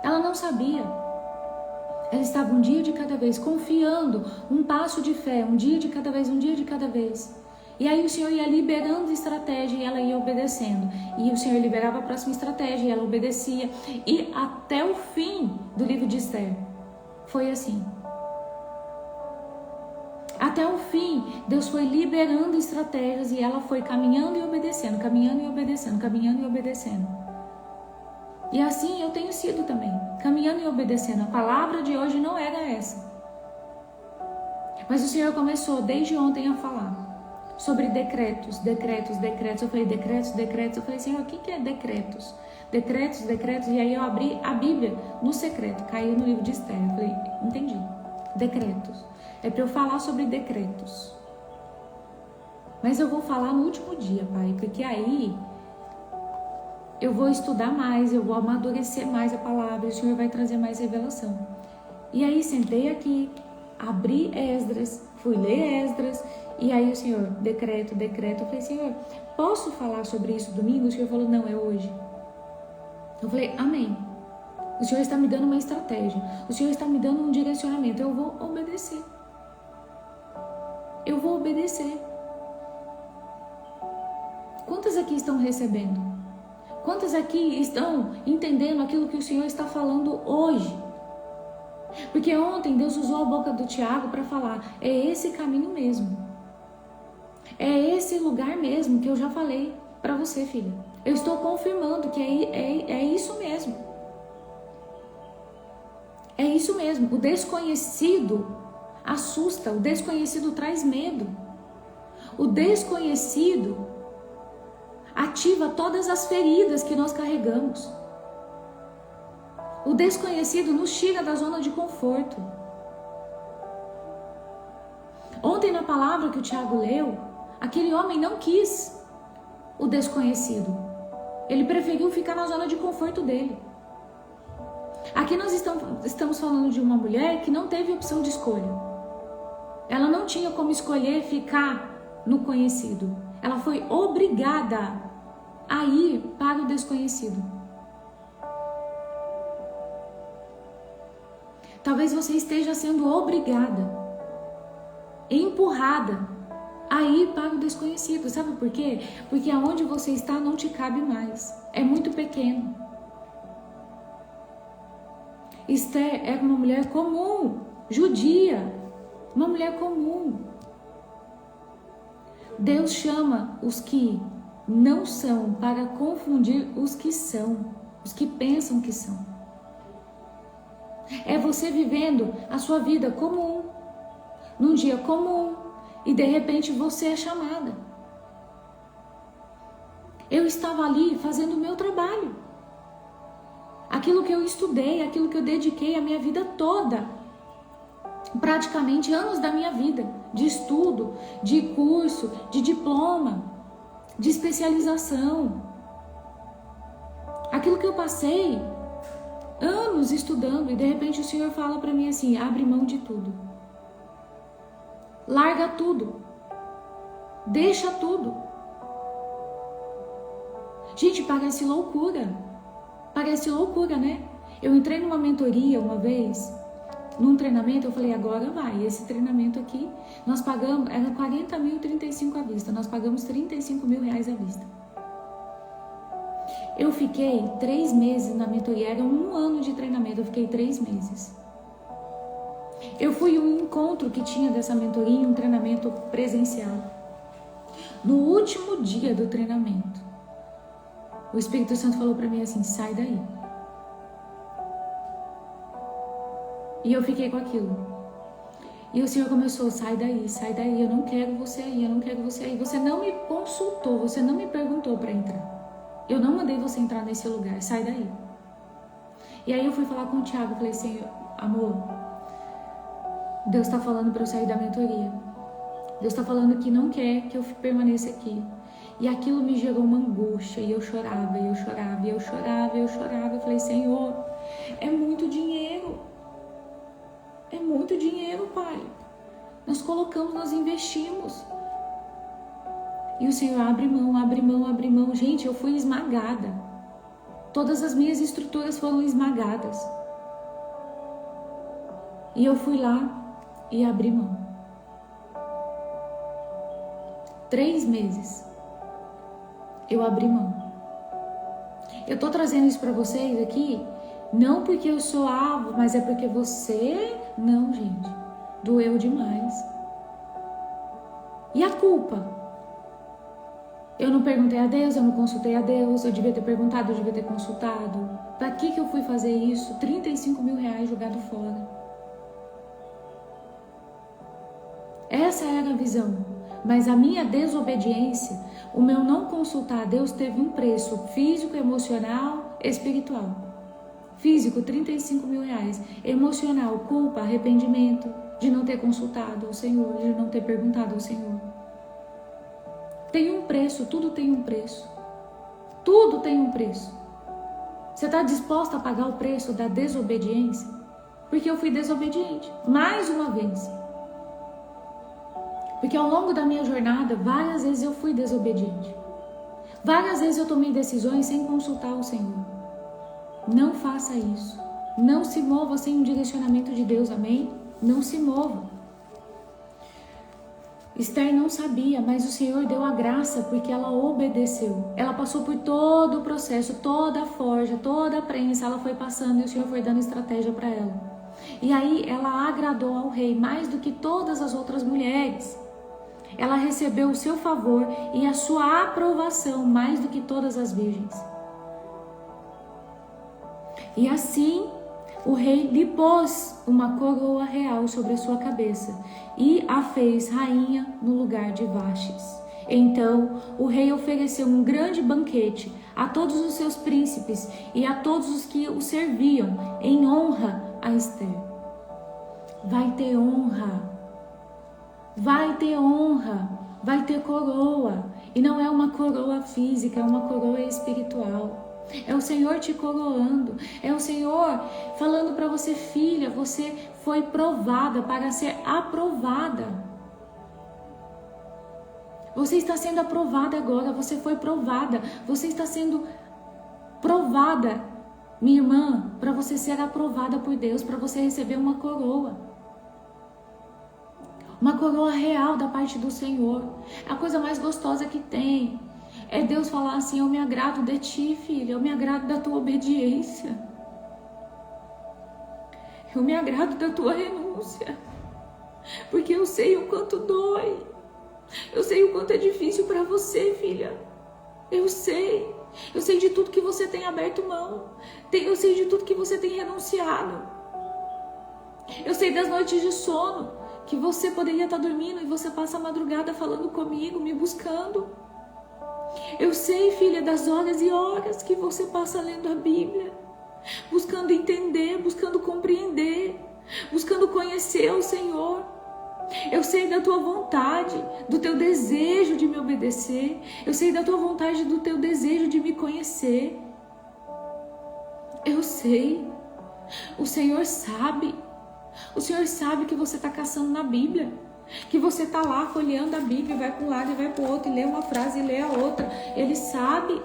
Ela não sabia. Ela estava um dia de cada vez, confiando, um passo de fé, um dia de cada vez, um dia de cada vez. E aí o Senhor ia liberando estratégia e ela ia obedecendo. E o Senhor liberava a próxima estratégia e ela obedecia. E até o fim do livro de Esther foi assim. Até o fim, Deus foi liberando estratégias e ela foi caminhando e obedecendo, caminhando e obedecendo, caminhando e obedecendo. E assim eu tenho sido também, caminhando e obedecendo. A palavra de hoje não era essa. Mas o Senhor começou desde ontem a falar sobre decretos, decretos, decretos. Eu falei, decretos, decretos. Eu falei, Senhor, o que é decretos? Decretos, decretos. E aí eu abri a Bíblia no secreto, caiu no livro de Esther. Eu falei, entendi. Decretos. É para eu falar sobre decretos. Mas eu vou falar no último dia, Pai, porque aí eu vou estudar mais, eu vou amadurecer mais a palavra, e o Senhor vai trazer mais revelação. E aí sentei aqui, abri Esdras, fui ler Esdras, e aí o Senhor, decreto, decreto. Eu falei, Senhor, posso falar sobre isso domingo? O Senhor falou, não, é hoje. Eu falei, amém. O Senhor está me dando uma estratégia, o Senhor está me dando um direcionamento, eu vou obedecer. Eu vou obedecer. Quantas aqui estão recebendo? Quantas aqui estão entendendo aquilo que o Senhor está falando hoje? Porque ontem Deus usou a boca do Tiago para falar, é esse caminho mesmo. É esse lugar mesmo que eu já falei para você, filha. Eu estou confirmando que é isso mesmo. É isso mesmo. O desconhecido assusta, o desconhecido traz medo. O desconhecido ativa todas as feridas que nós carregamos. O desconhecido nos tira da zona de conforto. Ontem na palavra que o Tiago leu, aquele homem não quis o desconhecido. Ele preferiu ficar na zona de conforto dele. Aqui nós estamos falando de uma mulher que não teve opção de escolha. Ela não tinha como escolher ficar no conhecido. Ela foi obrigada a ir para o desconhecido. Talvez você esteja sendo obrigada, empurrada a ir para o desconhecido. Sabe por quê? Porque aonde você está não te cabe mais. É muito pequeno. Esther era uma mulher comum, judia. Uma mulher comum. Deus chama os que não são para confundir os que são, os que pensam que são. É você vivendo a sua vida comum, num dia comum, e de repente você é chamada. Eu estava ali fazendo o meu trabalho. aquilo que eu estudei, aquilo que eu dediquei a minha vida toda, praticamente anos da minha vida, de estudo, de curso, de diploma, de especialização. Aquilo que eu passei anos estudando e de repente o Senhor fala para mim assim: abre mão de tudo. Larga tudo. Deixa tudo. Gente, parece loucura. Parece loucura, né? Eu entrei numa mentoria uma vez, num treinamento, eu falei, agora vai. Esse treinamento aqui, nós pagamos, era 40 mil, 35 à vista. Nós pagamos 35 mil reais à vista. Eu fiquei 3 meses na mentoria, era 1 ano de treinamento, eu fiquei 3 meses. Eu fui um encontro que tinha dessa mentoria, um treinamento presencial. No último dia do treinamento, o Espírito Santo falou para mim assim, sai daí. E eu fiquei com aquilo. E o Senhor começou, sai daí, eu não quero você aí, eu não quero você aí. Você não me consultou, você não me perguntou para entrar. Eu não mandei você entrar nesse lugar, sai daí. E aí eu fui falar com o Thiago, falei assim, amor, Deus está falando para eu sair da mentoria. Deus está falando que não quer que eu permaneça aqui. E aquilo me gerou uma angústia, e eu chorava, e eu chorava, e eu chorava, e eu chorava. Eu falei, Senhor, é muito dinheiro. É muito dinheiro, Pai. Nós colocamos, nós investimos. E o Senhor abre mão, abre mão, abre mão. Gente, eu fui esmagada. Todas as minhas estruturas foram esmagadas. E eu fui lá e abri mão. 3 meses. Eu abri mão. Eu tô trazendo isso para vocês aqui, não porque eu sou mas é porque você... Não, gente. Doeu demais. E a culpa? Eu não perguntei a Deus, eu não consultei a Deus, eu devia ter perguntado, eu devia ter consultado. Pra que eu fui fazer isso? 35 mil reais jogado fora. Essa era a visão. Mas a minha desobediência, o meu não consultar a Deus teve um preço físico, emocional, espiritual. Físico, 35 mil reais. Emocional, culpa, arrependimento de não ter consultado o Senhor, de não ter perguntado ao Senhor. Tem um preço, tudo tem um preço. Tudo tem um preço. Você está disposta a pagar o preço da desobediência? Porque eu fui desobediente, mais uma vez. Porque ao longo da minha jornada, várias vezes eu fui desobediente. Várias vezes eu tomei decisões sem consultar o Senhor. Não faça isso. Não se mova sem um direcionamento de Deus, amém? Não se mova. Esther não sabia, mas o Senhor deu a graça porque ela obedeceu. Ela passou por todo o processo, toda a forja, toda a prensa, ela foi passando e o Senhor foi dando estratégia para ela. E aí ela agradou ao rei mais do que todas as outras mulheres. Ela recebeu o seu favor e a sua aprovação mais do que todas as virgens. E assim o rei lhe pôs uma coroa real sobre a sua cabeça e a fez rainha no lugar de Vastes. Então o rei ofereceu um grande banquete a todos os seus príncipes e a todos os que o serviam em honra a Esther. Vai ter honra. Vai ter honra, vai ter coroa. E não é uma coroa física, é uma coroa espiritual. É o Senhor te coroando. É o Senhor falando para você, filha, você foi provada para ser aprovada. Você está sendo aprovada agora, você foi provada. Você está sendo provada, minha irmã, para você ser aprovada por Deus, para você receber uma coroa. Uma coroa real da parte do Senhor. A coisa mais gostosa que tem é Deus falar assim, eu me agrado de ti, filha, eu me agrado da tua obediência. Eu me agrado da tua renúncia. Porque eu sei o quanto dói. Eu sei o quanto é difícil para você, filha. Eu sei. Eu sei de tudo que você tem aberto mão. Eu sei de tudo que você tem renunciado. Eu sei das noites de sono que você poderia estar dormindo e você passa a madrugada falando comigo, me buscando. Eu sei, filha, das horas e horas que você passa lendo a Bíblia. buscando entender, buscando compreender, buscando conhecer o Senhor. Eu sei da tua vontade, do teu desejo de me obedecer. Eu sei da tua vontade, do teu desejo de me conhecer. Eu sei. O Senhor sabe. O Senhor sabe que você está caçando na Bíblia. Que você está lá folheando a Bíblia, vai para um lado e vai para o outro, e lê uma frase e lê a outra. Ele sabe.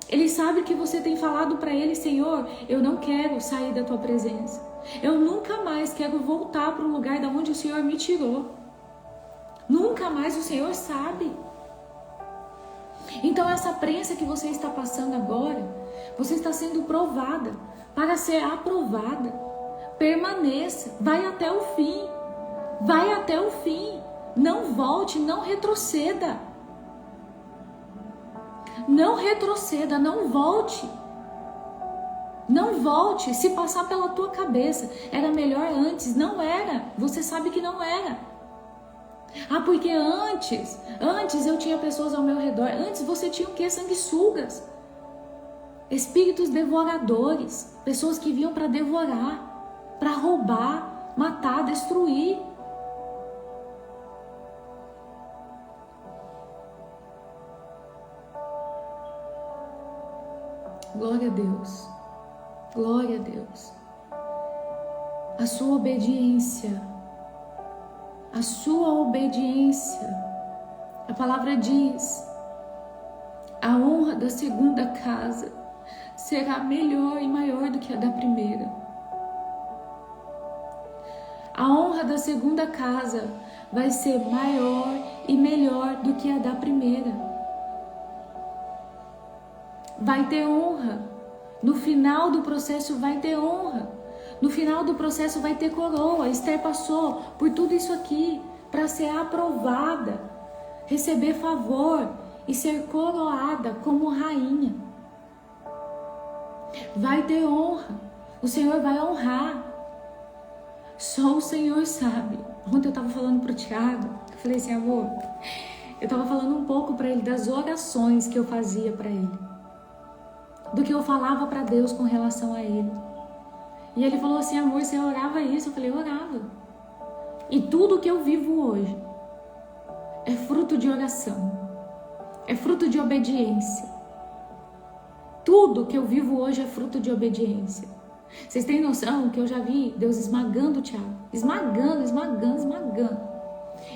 Ele sabe que você tem falado para Ele: Senhor, eu não quero sair da tua presença. Eu nunca mais quero voltar para o lugar da onde o Senhor me tirou. Nunca mais. O Senhor sabe. Então essa prensa que você está passando agora, você está sendo provada. Para ser aprovada, permaneça, vai até o fim. Vai até o fim. Não volte, não retroceda. Não retroceda, não volte. Não volte. Se passar pela tua cabeça, era melhor antes. Não era. Você sabe que não era. Ah, porque antes eu tinha pessoas ao meu redor. Antes você tinha o quê? Sanguessugas. Espíritos devoradores. Pessoas que vinham para devorar, para roubar, matar, destruir. Glória a Deus. Glória a Deus. A sua obediência. A sua obediência. A palavra diz: a honra da segunda casa será melhor e maior do que a da primeira. A honra da segunda casa vai ser maior e melhor do que a da primeira. Vai ter honra. No final do processo vai ter honra. No final do processo vai ter coroa. Esther passou por tudo isso aqui para ser aprovada, receber favor e ser coroada como rainha. Vai ter honra. O Senhor vai honrar. Só o Senhor sabe. Ontem eu estava falando para o Tiago, eu falei assim: amor, eu estava falando um pouco para ele das orações que eu fazia para ele, do que eu falava para Deus com relação a ele. E ele falou assim: amor, você orava isso? Eu falei: eu orava. E tudo que eu vivo hoje é fruto de oração, é fruto de obediência. Tudo que eu vivo hoje é fruto de obediência. Vocês têm noção que eu já vi Deus esmagando o Tiago, esmagando.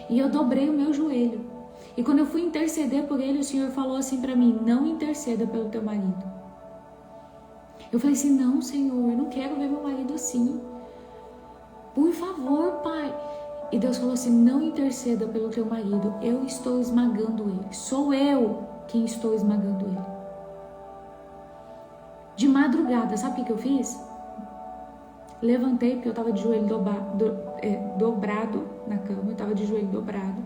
E eu dobrei o meu joelho. E quando eu fui interceder por ele, o Senhor falou assim para mim: não interceda pelo teu marido. Eu falei assim: não, Senhor, eu não quero ver meu marido assim. Por favor, Pai. E Deus falou assim: não interceda pelo teu marido, eu estou esmagando ele. Sou eu quem estou esmagando ele. De madrugada, sabe o que eu fiz? Levantei, porque eu estava de joelho dobrado na cama, eu estava de joelho dobrado.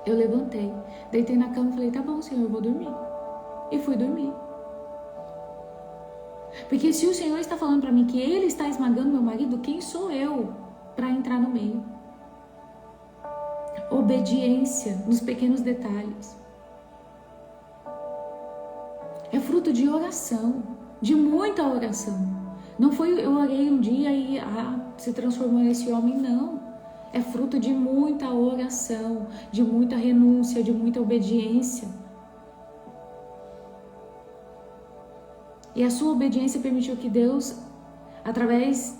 Eu levantei, deitei na cama e falei: tá bom, Senhor, eu vou dormir. E fui dormir. Porque se o Senhor está falando para mim que Ele está esmagando meu marido, quem sou eu para entrar no meio? Obediência nos pequenos detalhes. É fruto de oração, de muita oração. Não foi eu orei um dia e se transformou nesse homem, não. É fruto de muita oração, de muita renúncia, de muita obediência. E a sua obediência permitiu que Deus, através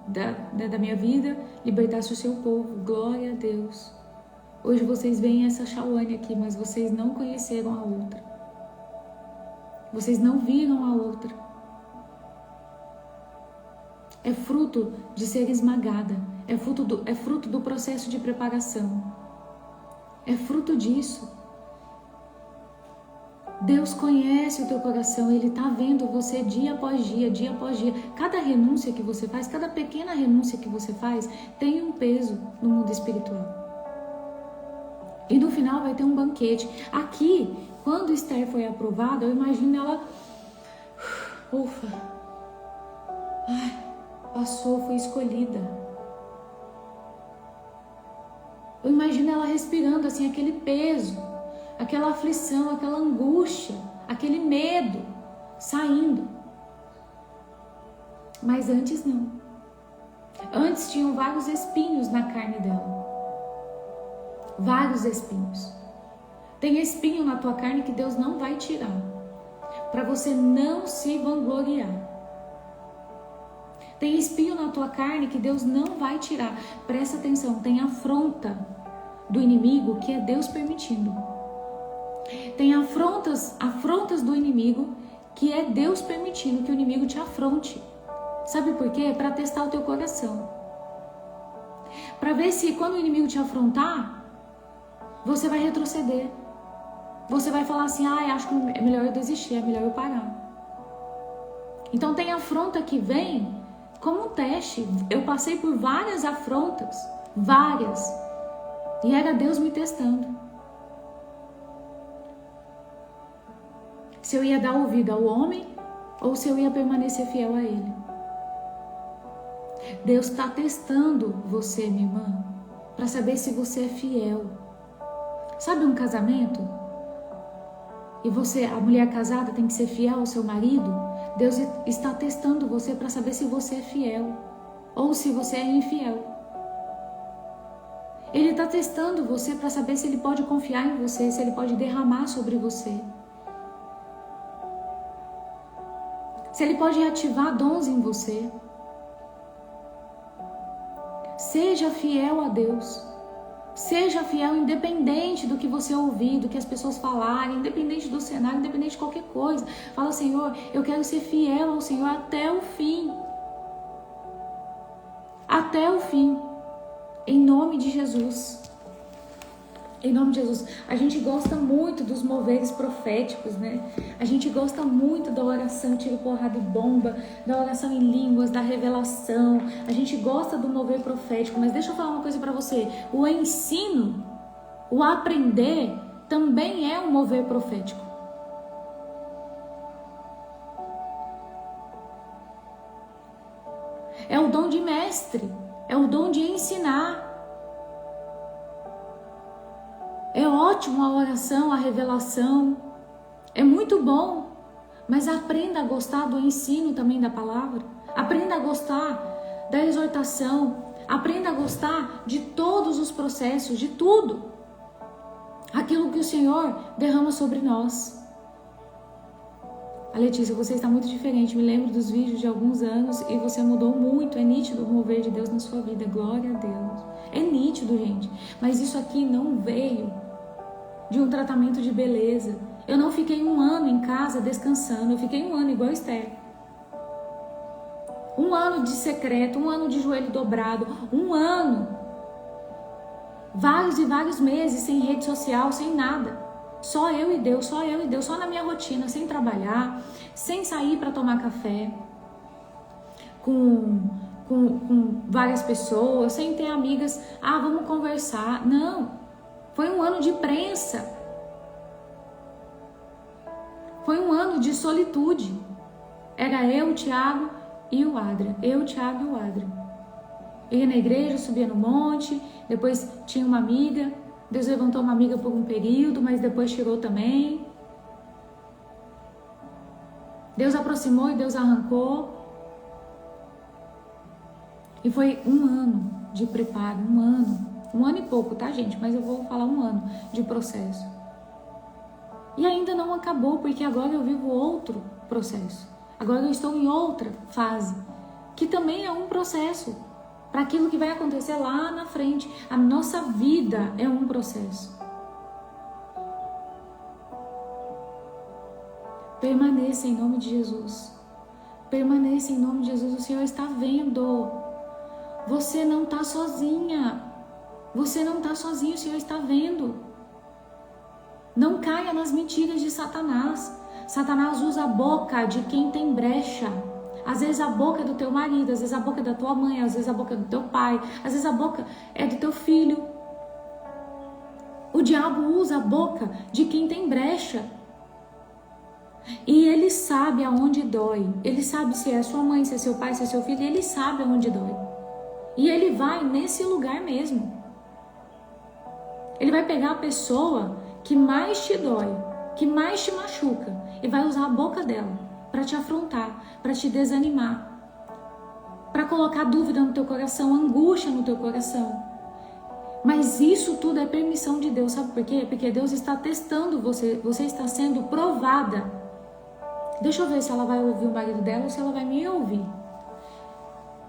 da minha vida, libertasse o seu povo. Glória a Deus. Hoje vocês veem essa Shawane aqui, mas vocês não conheceram a outra. Vocês não viram a outra. É fruto de ser esmagada. É fruto do processo de preparação. É fruto disso. Deus conhece o teu coração. Ele está vendo você dia após dia, dia após dia. Cada renúncia que você faz, cada pequena renúncia que você faz, tem um peso no mundo espiritual. E no final vai ter um banquete. Aqui, quando Esther foi aprovada, eu imagino ela... Ufa! Ai, passou, foi escolhida. Eu imagino ela respirando assim, aquele peso, aquela aflição, aquela angústia, aquele medo. saindo. Mas antes não. Antes tinham vários espinhos na carne dela. Vários espinhos. Tem espinho na tua carne que Deus não vai tirar, para você não se vangloriar. Tem espinho na tua carne que Deus não vai tirar. Presta atenção, tem afronta do inimigo que é Deus permitindo. Tem afrontas do inimigo que é Deus permitindo que o inimigo te afronte. Sabe por quê? Para testar o teu coração. Para ver se quando o inimigo te afrontar, você vai retroceder. Você vai falar assim, acho que é melhor eu desistir, é melhor eu parar. Então tem afronta que vem como um teste. Eu passei por várias afrontas, várias. E era Deus me testando. Se eu ia dar ouvido ao homem ou se eu ia permanecer fiel a ele. Deus está testando você, minha irmã, para saber se você é fiel. Sabe um casamento? E você, a mulher casada, tem que ser fiel ao seu marido? Deus está testando você para saber se você é fiel ou se você é infiel. Ele está testando você para saber se ele pode confiar em você, se ele pode derramar sobre você. Se ele pode ativar dons em você. Seja fiel a Deus. Seja fiel independente do que você ouvir, do que as pessoas falarem, independente do cenário, independente de qualquer coisa. Fala, Senhor, eu quero ser fiel ao Senhor até o fim. Até o fim. Em nome de Jesus. Em nome de Jesus. A gente gosta muito dos moveres proféticos, né? A gente gosta muito da oração tiro, porrada e bomba, da oração em línguas, da revelação. A gente gosta do mover profético, mas deixa eu falar uma coisa pra você. O ensino, o aprender, também é um mover profético. É o dom de mestre, é o dom de ensinar. É ótimo a oração, a revelação, é muito bom, mas aprenda a gostar do ensino também da palavra, aprenda a gostar da exortação, aprenda a gostar de todos os processos, de tudo, aquilo que o Senhor derrama sobre nós. A Letícia, você está muito diferente, me lembro dos vídeos de alguns anos e você mudou muito, é nítido o mover de Deus na sua vida, glória a Deus. É nítido, gente, mas isso aqui não veio de um tratamento de beleza. Eu não fiquei 1 ano em casa descansando, eu fiquei 1 ano igual Esther. 1 ano de secreto, 1 ano de joelho dobrado, 1 ano, vários e vários meses sem rede social, sem nada. Só eu e Deus, só eu e Deus, só na minha rotina, sem trabalhar, sem sair para tomar café com várias pessoas, sem ter amigas, vamos conversar. Não, foi 1 ano de prensa, foi 1 ano de solitude. Era eu, o Tiago e o Adra, eu, o Tiago e o Adra. Ia na igreja, subia no monte, depois tinha uma amiga, Deus levantou uma amiga por um período, mas depois tirou também. Deus aproximou e Deus arrancou. E foi 1 ano de preparo, 1 ano. 1 ano e pouco, tá, gente? Mas eu vou falar 1 ano de processo. E ainda não acabou, porque agora eu vivo outro processo. Agora eu estou em outra fase, que também é um processo para aquilo que vai acontecer lá na frente. A nossa vida é um processo. Permaneça em nome de Jesus. Permaneça em nome de Jesus. O Senhor está vendo. Você não está sozinha. Você não está sozinho. O Senhor está vendo. Não caia nas mentiras de Satanás. Satanás usa a boca de quem tem brecha. Às vezes a boca é do teu marido, às vezes a boca é da tua mãe, às vezes a boca é do teu pai, às vezes a boca é do teu filho. O diabo usa a boca de quem tem brecha. E ele sabe aonde dói. Ele sabe se é sua mãe, se é seu pai, se é seu filho. Ele sabe aonde dói. E ele vai nesse lugar mesmo. Ele vai pegar a pessoa que mais te dói, que mais te machuca, e vai usar a boca dela para te afrontar, para te desanimar, para colocar dúvida no teu coração, angústia no teu coração. Mas isso tudo é permissão de Deus, sabe por quê? Porque Deus está testando você, você está sendo provada. Deixa eu ver se ela vai ouvir o marido dela ou se ela vai me ouvir.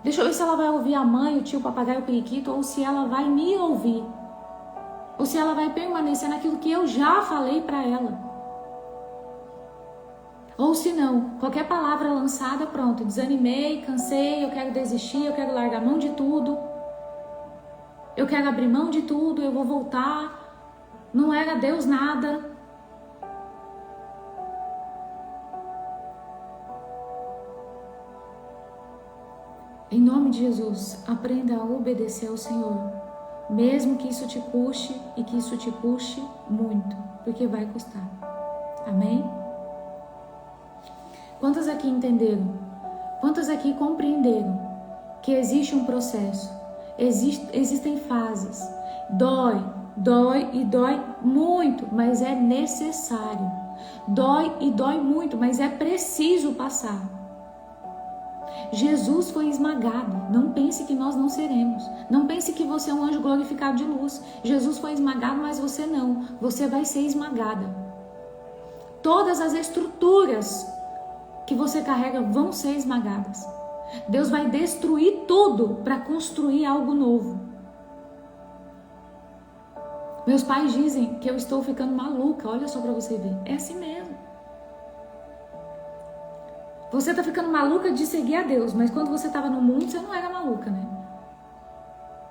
Deixa eu ver se ela vai ouvir a mãe, o tio, o papagaio, o periquito, ou se ela vai me ouvir. Ou se ela vai permanecer naquilo que eu já falei para ela. Ou se não, qualquer palavra lançada, pronto, desanimei, cansei, eu quero desistir, eu quero largar mão de tudo. Eu quero abrir mão de tudo, eu vou voltar. Não era Deus nada. Em nome de Jesus, aprenda a obedecer ao Senhor. Mesmo que isso te custe e que isso te custe muito, porque vai custar. Amém? Quantas aqui entenderam? Quantas aqui compreenderam que existe um processo? Existem fases. Dói e dói muito, mas é necessário. Dói e dói muito, mas é preciso passar. Jesus foi esmagado. Não pense que nós não seremos. Não pense que você é um anjo glorificado de luz. Jesus foi esmagado, mas você não. Você vai ser esmagada. Todas as estruturas que você carrega vão ser esmagadas. Deus vai destruir tudo para construir algo novo. Meus pais dizem que eu estou ficando maluca. Olha só para você ver. É assim mesmo. Você está ficando maluca de seguir a Deus, mas quando você estava no mundo, você não era maluca, né?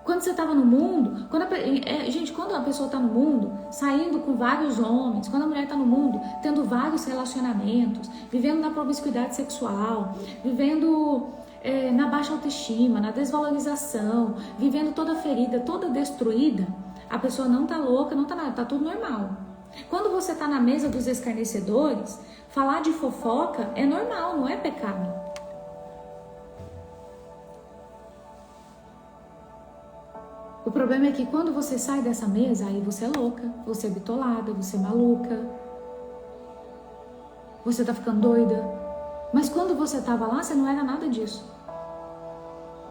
Quando você estava no mundo, quando a pessoa está no mundo, saindo com vários homens, quando a mulher está no mundo, tendo vários relacionamentos, vivendo na promiscuidade sexual, vivendo na baixa autoestima, na desvalorização, vivendo toda ferida, toda destruída, a pessoa não está louca, não está nada, está tudo normal. Quando você está na mesa dos escarnecedores, falar de fofoca é normal, não é pecado. O problema é que quando você sai dessa mesa, aí você é louca, você é bitolada, você é maluca, você tá ficando doida. Mas quando você estava lá, você não era nada disso.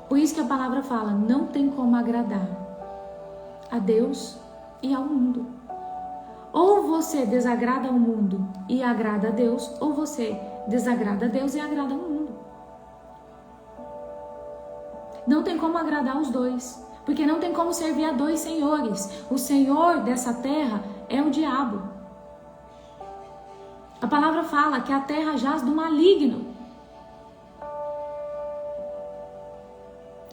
Por isso que a palavra fala, não tem como agradar a Deus e ao mundo. Ou você desagrada ao mundo e agrada a Deus, ou você desagrada a Deus e agrada ao mundo. Não tem como agradar os dois, porque não tem como servir a dois senhores. O senhor dessa terra é o diabo. A palavra fala que a terra jaz do maligno.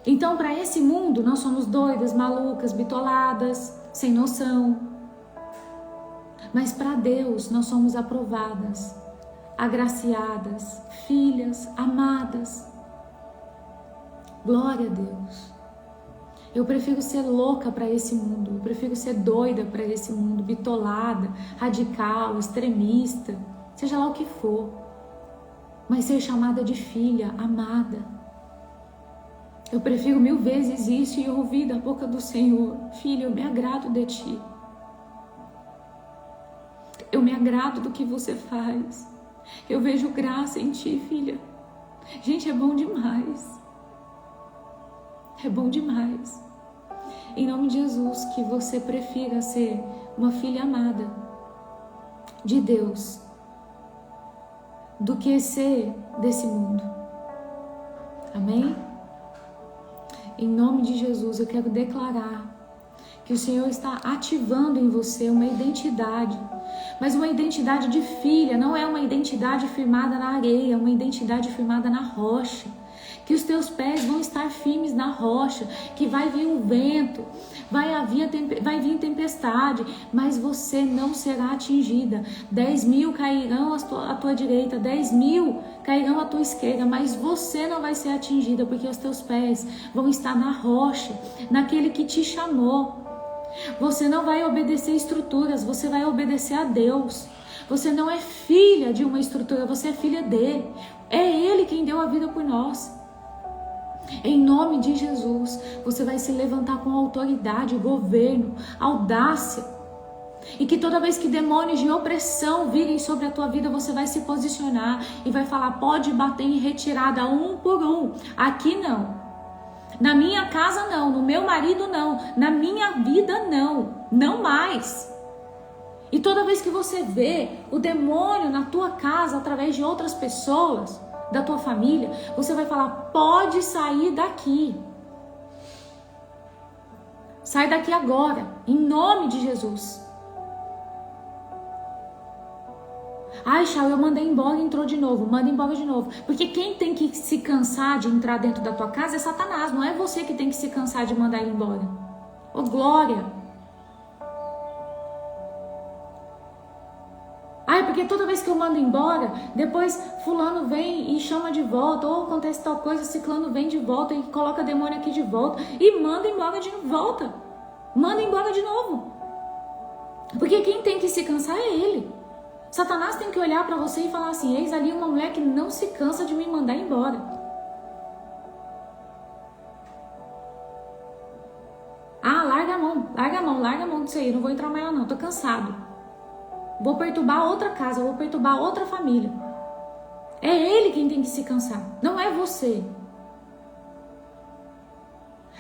Então, para esse mundo, nós somos doidas, malucas, bitoladas, sem noção. Mas para Deus, nós somos aprovadas, agraciadas, filhas, amadas. Glória a Deus. Eu prefiro ser louca para esse mundo, eu prefiro ser doida para esse mundo, bitolada, radical, extremista, seja lá o que for, mas ser chamada de filha, amada. Eu prefiro 1000 vezes isso e ouvir da boca do Senhor, filha, eu me agrado de ti. Eu me agrado do que você faz. Eu vejo graça em ti, filha. Gente, é bom demais. É bom demais. Em nome de Jesus, que você prefira ser uma filha amada de Deus do que ser desse mundo. Amém? Em nome de Jesus, eu quero declarar que o Senhor está ativando em você uma identidade, mas uma identidade de filha, não é uma identidade firmada na areia, é uma identidade firmada na rocha. Que os teus pés vão estar firmes na rocha, que vai vir um vento, vai vir tempestade, mas você não será atingida. 10.000 cairão à tua direita, 10.000 cairão à tua esquerda, mas você não vai ser atingida, porque os teus pés vão estar na rocha, naquele que te chamou. Você não vai obedecer estruturas, você vai obedecer a Deus. Você não é filha de uma estrutura, você é filha dele. É Ele quem deu a vida por nós. Em nome de Jesus, você vai se levantar com autoridade, governo, audácia. E que toda vez que demônios de opressão virem sobre a tua vida, você vai se posicionar e vai falar: pode bater em retirada um por um. Aqui não. Na minha casa não. No meu marido não. Na minha vida não. Não mais. E toda vez que você vê o demônio na tua casa através de outras pessoas, da tua família, você vai falar: pode sair daqui. Sai daqui agora, em nome de Jesus. Ai, Chau, eu mandei embora e entrou de novo. Manda embora de novo. Porque quem tem que se cansar de entrar dentro da tua casa é Satanás. Não é você que tem que se cansar de mandar ele embora. Ô, glória! Ai, porque toda vez que eu mando embora, depois fulano vem e chama de volta. Ou acontece tal coisa, ciclano vem de volta e coloca demônio aqui de volta. E manda embora de volta. Manda embora de novo. Porque quem tem que se cansar é ele. Satanás tem que olhar para você e falar assim: eis ali uma mulher que não se cansa de me mandar embora. Ah, larga a mão disso aí, não vou entrar mais lá não, tô cansado. Vou perturbar outra casa, vou perturbar outra família. É ele quem tem que se cansar, não é você.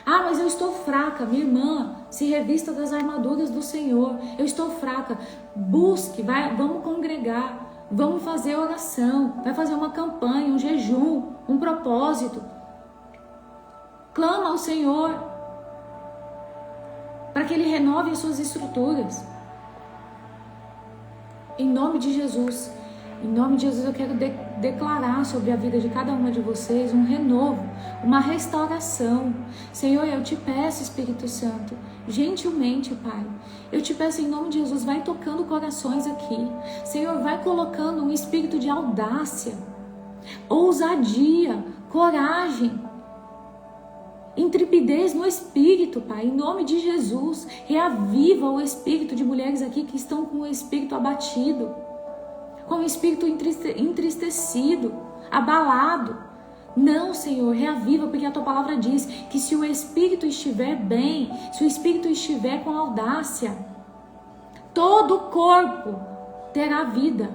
Ah, mas eu estou fraca. Minha irmã, se revista das armaduras do Senhor. Eu estou fraca. Busque, vamos congregar, vamos fazer oração, vai fazer uma campanha, um jejum, um propósito. Clama ao Senhor para que Ele renove as suas estruturas. Em nome de Jesus. Em nome de Jesus, eu quero declarar sobre a vida de cada uma de vocês um renovo, uma restauração. Senhor, eu te peço, Espírito Santo, gentilmente, Pai, eu te peço em nome de Jesus, vai tocando corações aqui. Senhor, vai colocando um espírito de audácia, ousadia, coragem, intrepidez no espírito, Pai, em nome de Jesus. Reaviva o espírito de mulheres aqui que estão com o espírito abatido, com o espírito entristecido, abalado. Não, Senhor, reaviva, porque a tua palavra diz que se o espírito estiver bem, se o espírito estiver com audácia, todo o corpo terá vida.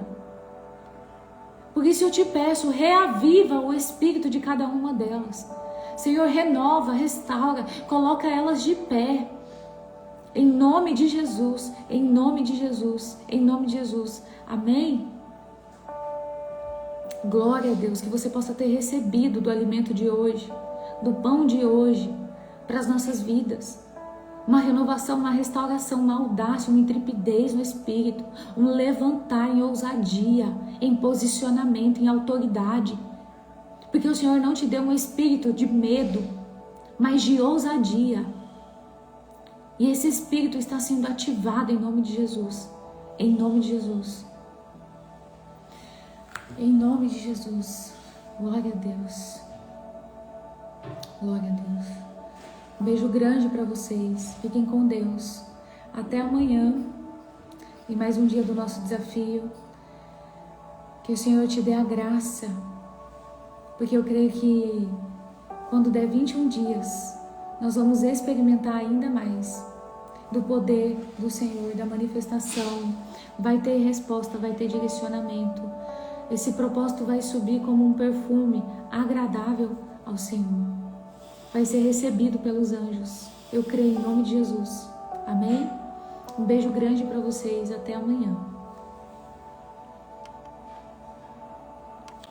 Por isso eu te peço, reaviva o espírito de cada uma delas. Senhor, renova, restaura, coloca elas de pé. Em nome de Jesus, em nome de Jesus, em nome de Jesus. Amém? Glória a Deus, que você possa ter recebido do alimento de hoje, do pão de hoje, para as nossas vidas. Uma renovação, uma restauração, uma audácia, uma intrepidez no espírito, um levantar em ousadia, em posicionamento, em autoridade. Porque o Senhor não te deu um espírito de medo, mas de ousadia. E esse espírito está sendo ativado em nome de Jesus. Em nome de Jesus. Em nome de Jesus. Glória a Deus. Glória a Deus. Um beijo grande para vocês. Fiquem com Deus. Até amanhã. E mais um dia do nosso desafio. Que o Senhor te dê a graça. Porque eu creio que quando der 21 dias, nós vamos experimentar ainda mais do poder do Senhor, da manifestação. Vai ter resposta, vai ter direcionamento. Esse propósito vai subir como um perfume agradável ao Senhor. Vai ser recebido pelos anjos. Eu creio em nome de Jesus. Amém? Um beijo grande para vocês. Até amanhã.